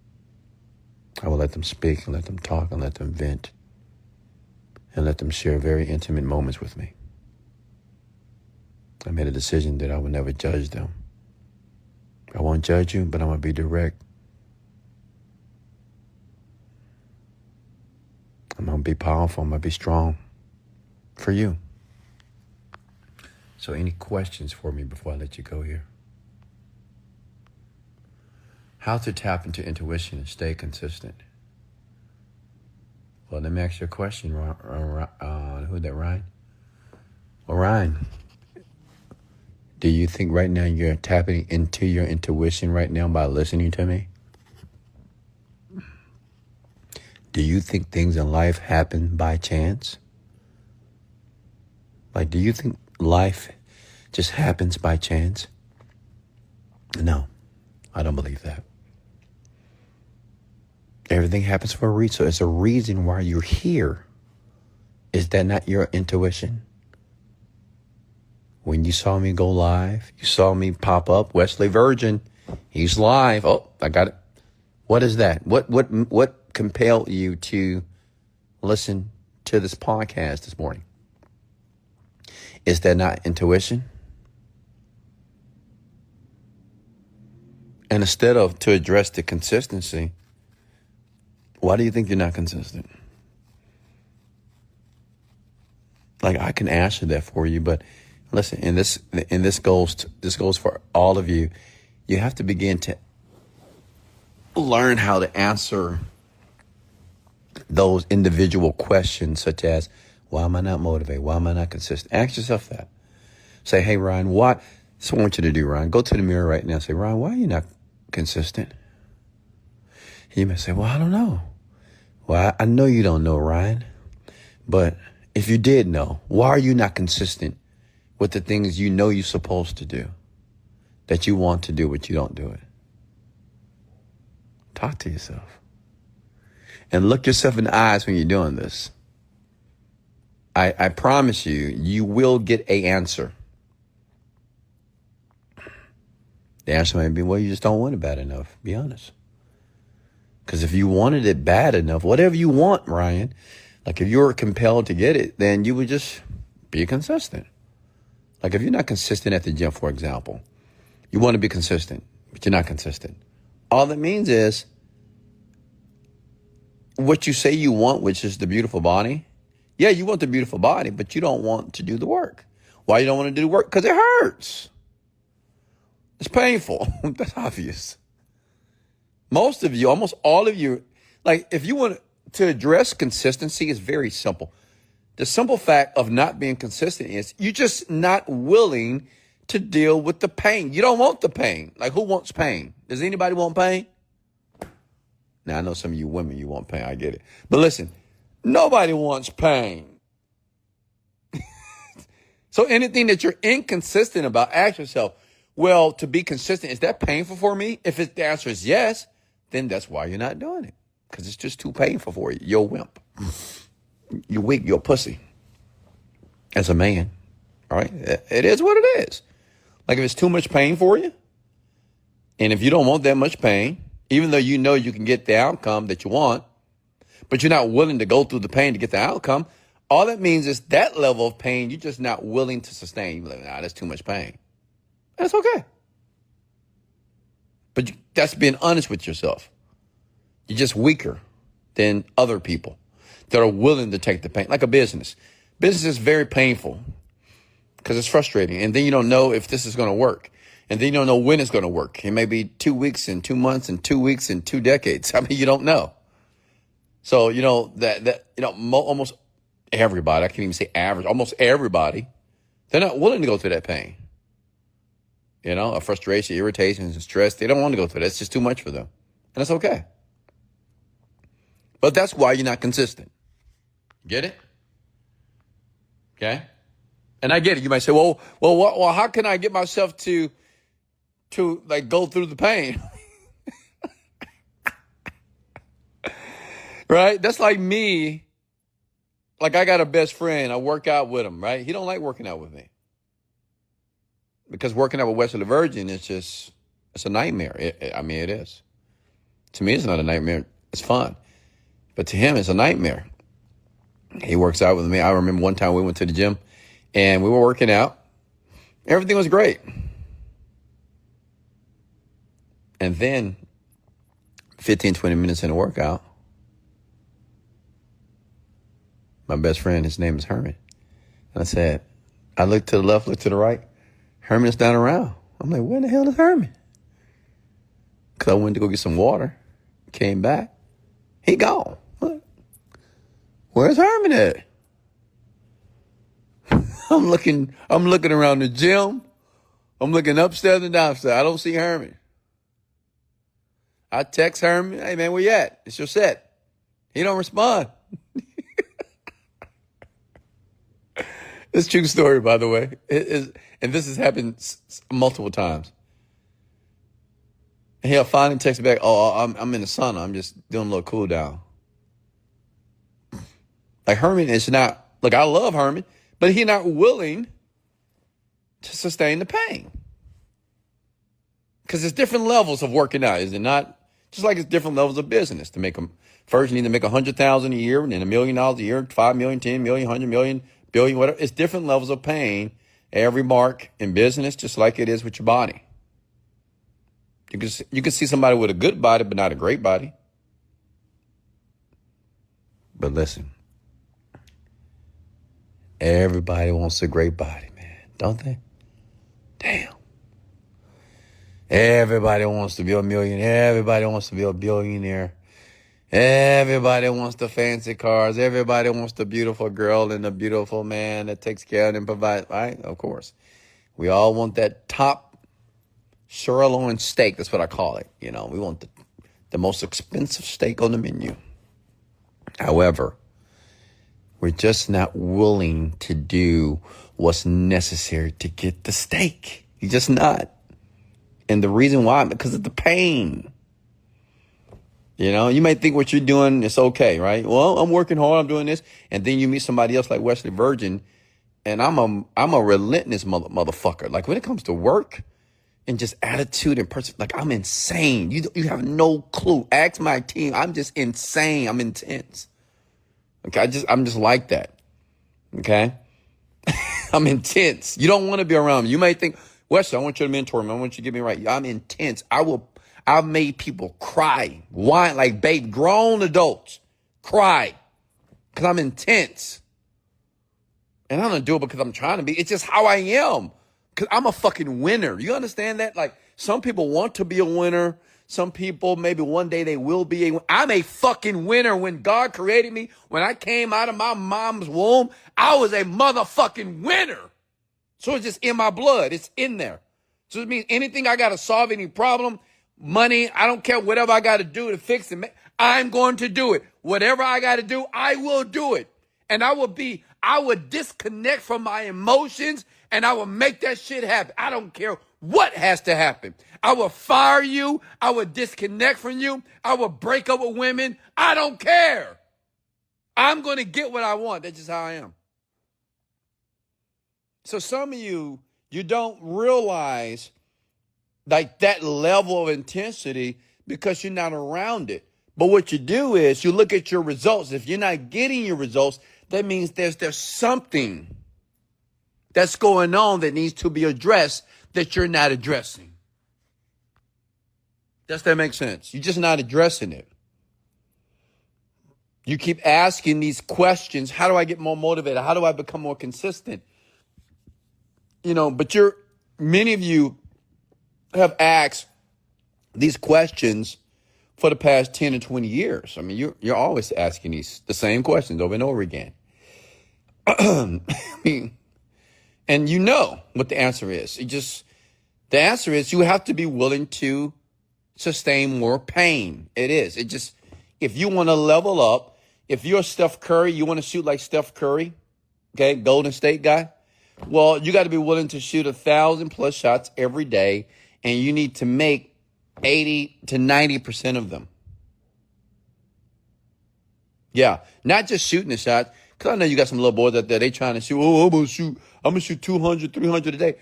I will let them speak and let them talk and let them vent and let them share very intimate moments with me. I made a decision that I would never judge them. I won't judge you, but I'm going to be direct. I'm going to be powerful. I'm going to be strong for you. So any questions for me before I let you go here? How to tap into intuition and stay consistent? Well, let me ask you a question. Who's that, Ryan? Well, Ryan, do you think right now you're tapping into your intuition right now by listening to me? Do you think things in life happen by chance? Like, do you think life just happens by chance? No, I don't believe that. Everything happens for a reason. So it's a reason why you're here. Is that not your intuition? When you saw me go live, you saw me pop up, Wesley Virgin, he's live. Oh, I got it. What is that? What compelled you to listen to this podcast this morning? Is that not intuition? And instead of to address the consistency, why do you think you're not consistent? Like, I can answer that for you, but listen, and this goes for all of you. You have to begin to learn how to answer those individual questions, such as, why am I not motivated? Why am I not consistent? Ask yourself that. Say, hey, Ryan, what? That's what I want you to do, Ryan. Go to the mirror right now and say, Ryan, why are you not consistent? You may say, well, I don't know. Well, I know you don't know, Ryan. But if you did know, why are you not consistent with the things you know you're supposed to do, that you want to do, but you don't do it? Talk to yourself. And look yourself in the eyes when you're doing this. I promise you, you will get an answer. The answer might be, well, you just don't want it bad enough. Be honest. Because if you wanted it bad enough, whatever you want, Ryan, like if you were compelled to get it, then you would just be consistent. Like if you're not consistent at the gym, for example, you want to be consistent, but you're not consistent. All that means is what you say you want, which is the beautiful body. Yeah, you want the beautiful body, but you don't want to do the work. Why you don't want to do the work? Because it hurts. It's painful. That's obvious. Most of you, almost all of you, like if you want to address consistency, is very simple. The simple fact of not being consistent is you're just not willing to deal with the pain. You don't want the pain. Like who wants pain? Does anybody want pain? Now I know some of you women, you want pain. I get it. But listen, nobody wants pain. So anything that you're inconsistent about, ask yourself, well, to be consistent, is that painful for me? If the answer is yes, then that's why you're not doing it. Because it's just too painful for you. You're a wimp. You're weak. You're a pussy. As a man. All right? It is what it is. Like if it's too much pain for you, and if you don't want that much pain, even though you know you can get the outcome that you want, but you're not willing to go through the pain to get the outcome, all that means is that level of pain, you're just not willing to sustain. You're like, nah, that's too much pain. That's okay. But that's being honest with yourself. You're just weaker than other people that are willing to take the pain. Like a business. Business is very painful because it's frustrating. And then you don't know if this is going to work. And then you don't know when it's going to work. It may be 2 weeks and 2 months and 2 weeks and 2 decades. I mean, you don't know. So, almost everybody, I can't even say average, almost everybody, they're not willing to go through that pain. A frustration, irritation, and stress. They don't want to go through that. It's just too much for them. And that's okay. But that's why you're not consistent. Get it? Okay? And I get it. You might say, well, how can I get myself to like go through the pain? Right? That's like me. Like I got a best friend. I work out with him, right? He don't like working out with me. Because working out with Wesley Virgin it's a nightmare. It is. To me, it's not a nightmare. It's fun. But to him, it's a nightmare. He works out with me. I remember one time we went to the gym and we were working out. Everything was great. And then 15, 20 minutes in the workout, my best friend, his name is Herman. And I said, I looked to the left, looked to the right. Herman's not around. I'm like, where the hell is Herman? Because I went to go get some water. Came back. He gone. What? Where's Herman at? I'm looking around the gym. I'm looking upstairs and downstairs. I don't see Herman. I text Herman, hey man, where you at? It's your set. He don't respond. It's a true story, by the way. And this has happened multiple times. And he'll finally text back, I'm in the sauna. I'm just doing a little cool down. Like Herman is not, look, I love Herman, but he's not willing to sustain the pain. Because there's different levels of working out, is it not? Just like it's different levels of business. To make them, first you need to make $100,000 a year, and then $1 million a year, 5 million, 10 million, 100 million, billion, whatever. It's different levels of pain. Every mark in business, just like it is with your body. You can see somebody with a good body, but not a great body. But listen, everybody wants a great body, man, don't they? Damn. Everybody wants to be a millionaire. Everybody wants to be a billionaire. Everybody wants the fancy cars. Everybody wants the beautiful girl and the beautiful man that takes care of them and provides, right? Of course. We all want that top sirloin steak. That's what I call it. We want the most expensive steak on the menu. However, we're just not willing to do what's necessary to get the steak. You're just not. And the reason why, because of the pain. You may think what you're doing is okay, right? Well, I'm working hard, I'm doing this. And then you meet somebody else like Wesley Virgin, and I'm a relentless motherfucker. Like when it comes to work and just attitude and person. Like, I'm insane. You have no clue. Ask my team. I'm just insane. I'm intense. Okay, I'm just like that. Okay, I'm intense. You don't want to be around me. You may think, Wesley, I want you to mentor me. I want you to get me right. I'm intense. I've made people cry, whine, like grown adults cry because I'm intense. And I don't do it because I'm trying to be. It's just how I am. Because I'm a fucking winner. You understand that? Like, some people want to be a winner. Some people, maybe one day they will be a winner. I'm a fucking winner. When God created me, when I came out of my mom's womb, I was a motherfucking winner. So it's just in my blood. It's in there. So it means anything I got to solve, any problem, money, I don't care, whatever I got to do to fix it, I'm going to do it. Whatever I got to do, I will do it. And I would disconnect from my emotions and I will make that shit happen. I don't care what has to happen. I will fire you. I will disconnect from you. I will break up with women. I don't care. I'm going to get what I want. That's just how I am. So some of you don't realize like that level of intensity because you're not around it. But what you do is you look at your results. If you're not getting your results, that means there's something that's going on that needs to be addressed that you're not addressing. Does that make sense? You're just not addressing it. You keep asking these questions. How do I get more motivated? How do I become more consistent? But many of you have asked these questions for the past 10 or 20 years. I mean, you're always asking the same questions over and over again. I mean, and you know what the answer is. The answer is you have to be willing to sustain more pain. It is. If you want to level up, if you're Steph Curry, you want to shoot like Steph Curry, okay, Golden State guy, well, you got to be willing to shoot 1,000+ shots every day, and you need to make 80 to 90% of them. Yeah, not just shooting the shots. Because I know you got some little boys out there, they trying to shoot, I'm going to shoot 200, 300 a day.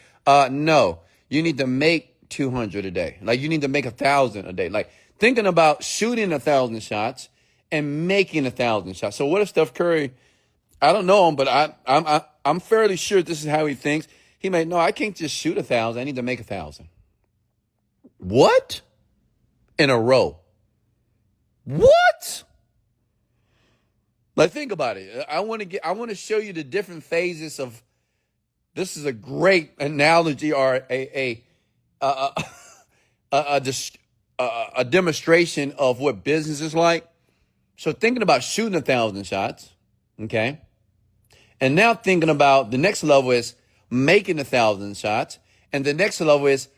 No, you need to make 200 a day. Like, you need to make 1,000 a day. Like, thinking about shooting 1,000 shots and making 1,000 shots. So what if Steph Curry, I don't know him, but I'm fairly sure this is how he thinks. He may, no, I can't just shoot 1,000. I need to make 1,000. What? In a row. What? Like, think about it. I want to show you the different phases of. This is a great analogy or a demonstration of what business is like. So thinking about shooting 1,000 shots, okay, and now thinking about the next level is making 1,000 shots, and the next level is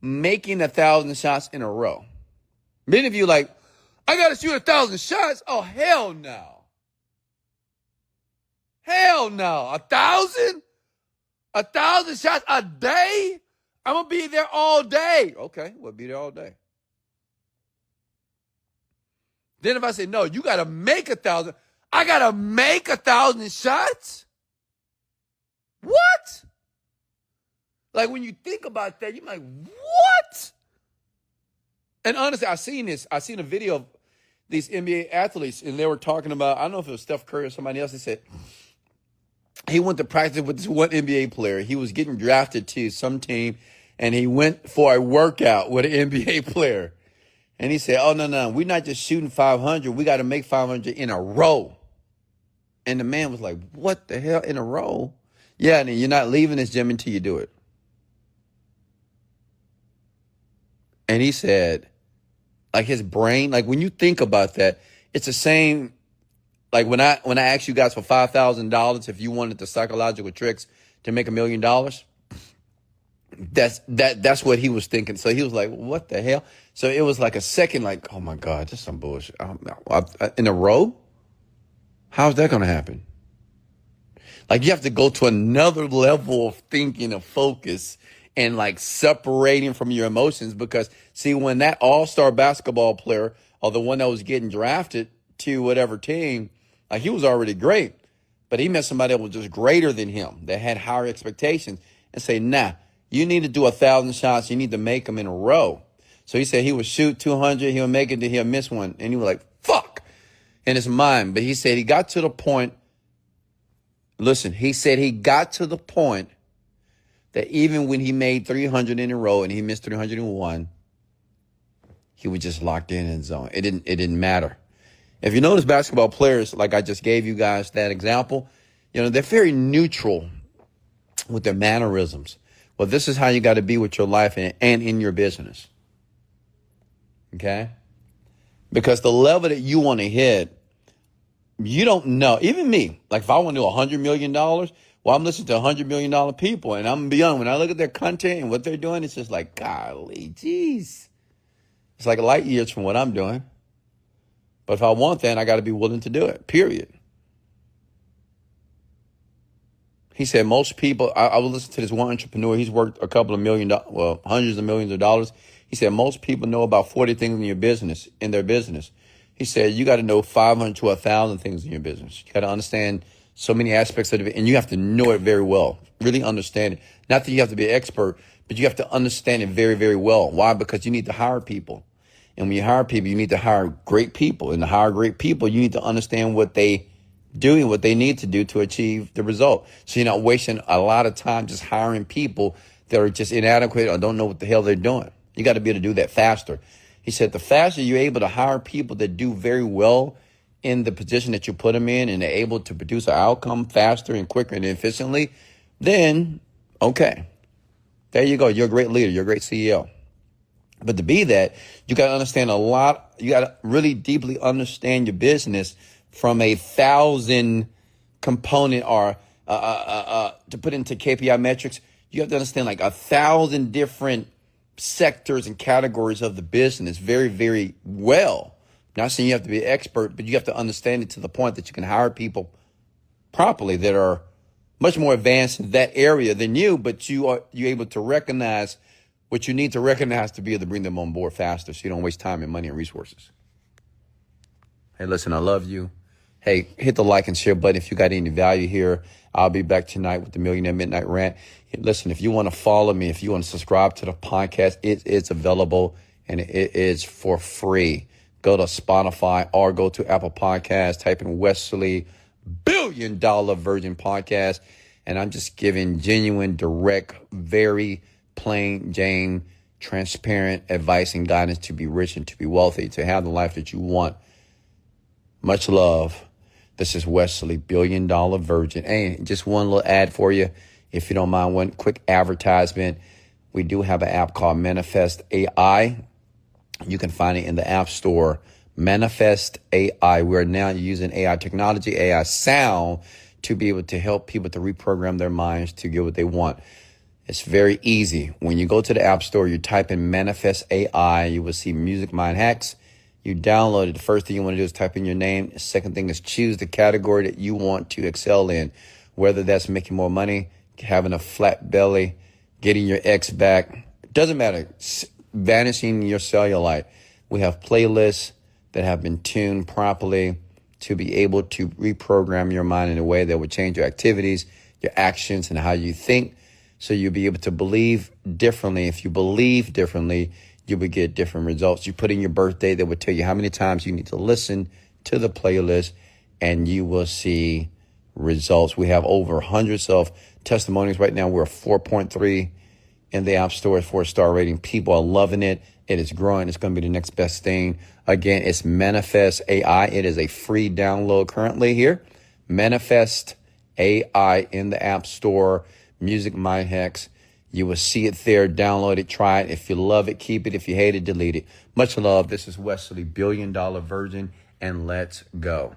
making 1,000 shots in a row. Many of you like, I got to shoot 1,000 shots. Oh, hell no. Hell no. 1,000? 1,000 shots a day? I'm going to be there all day. Okay, we'll be there all day. Then if I say, no, you got to make 1,000. I got to make 1,000 shots? What? Like, when you think about that, you're like, what? And honestly, I seen a video of these NBA athletes, and they were talking about, I don't know if it was Steph Curry or somebody else. They said he went to practice with this one NBA player. He was getting drafted to some team, and he went for a workout with an NBA player. And he said, oh, no, we're not just shooting 500. We got to make 500 in a row. And the man was like, what the hell, in a row? Yeah, and you're not leaving this gym until you do it. And he said, like, his brain, like, when you think about that, it's the same. Like, when I asked you guys for $5,000, if you wanted the psychological tricks to make $1 million, that's what he was thinking. So he was like, what the hell? So it was like a second, like, oh my God, this is some bullshit. In a row? How's that going to happen? Like, you have to go to another level of thinking, of focus, and like separating from your emotions. Because see, when that all-star basketball player, or the one that was getting drafted to whatever team, like, he was already great, but he met somebody that was just greater than him, that had higher expectations, and say, nah, You need to do 1,000 shots. You need to make them in a row. So he said he would shoot 200. He'll make it, then he'll miss one. And he was like, fuck, in his mind. But he said he got to the point. Listen, he said he got to the point that even when he made 300 in a row and he missed 301, he was just locked in his zone. It didn't matter. If you notice basketball players, like I just gave you guys that example, they're very neutral with their mannerisms. Well, this is how you got to be with your life and in your business. Okay? Because the level that you want to hit, you don't know. Even me, like if I want to do $100 million, well, I'm listening to $100 million people, and I'm beyond. When I look at their content and what they're doing, it's just like, golly, geez. It's like light years from what I'm doing. But if I want that, I got to be willing to do it, period. He said most people, I will listen to this one entrepreneur. He's worked a couple of hundreds of millions of dollars. He said most people know about 40 things in their business. He said you got to know 500 to 1,000 things in your business. You got to understand so many aspects of it, and you have to know it very well, really understand it. Not that you have to be an expert, but you have to understand it very, very well. Why? Because you need to hire people. And when you hire people, you need to hire great people. And to hire great people, you need to understand what they do and what they need to do to achieve the result. So you're not wasting a lot of time just hiring people that are just inadequate or don't know what the hell they're doing. You got to be able to do that faster. He said the faster you're able to hire people that do very well in the position that you put them in and they're able to produce an outcome faster and quicker and efficiently, then, okay, there you go. You're a great leader. You're a great CEO. But to be that, you got to understand a lot. You got to really deeply understand your business from 1,000 component or to put into KPI metrics. You have to understand like 1,000 different sectors and categories of the business very, very well. Not saying you have to be an expert, but you have to understand it to the point that you can hire people properly that are much more advanced in that area than you, but you're able to recognize what you need to recognize to be able to bring them on board faster so you don't waste time and money and resources. Hey, listen, I love you. Hey, hit the like and share button if you got any value here. I'll be back tonight with the Millionaire Midnight Rant. Hey, listen, if you want to follow me, if you want to subscribe to the podcast, it is available and it is for free. Go to Spotify or go to Apple Podcasts, type in Wesley $1 billion Virgin Podcast. And I'm just giving genuine, direct, very plain Jane, transparent advice and guidance to be rich and to be wealthy, to have the life that you want. Much love. This is Wesley $1 billion Virgin. And just one little ad for you, if you don't mind, one quick advertisement. We do have an app called Manifest AI. You can find it in the App Store. Manifest AI. We're now using AI technology, AI sound, to be able to help people to reprogram their minds to get what they want. It's very easy. When you go to the App Store, you type in Manifest AI, you will see Music Mind Hacks. You download it. The first thing you want to do is type in your name. The second thing is choose the category that you want to excel in, whether that's making more money, having a flat belly, getting your ex back. It doesn't matter. Vanishing your cellulite. We have playlists that have been tuned properly to be able to reprogram your mind in a way that would change your activities, your actions, and how you think. So you'll be able to believe differently. If you believe differently, you will get different results. You put in your birthday that would tell you how many times you need to listen to the playlist, and you will see results. We have over hundreds of testimonies right now. We're 4.3 in the App Store, 4-star rating. People are loving it. It is growing. It's going to be the next best thing. Again, it's Manifest AI. It is a free download currently here. Manifest AI in the App Store. Music Mind Hacks. You will see it there. Download it. Try it. If you love it, keep it. If you hate it, delete it. Much love. This is Wesley $1 billion Virgin, and let's go.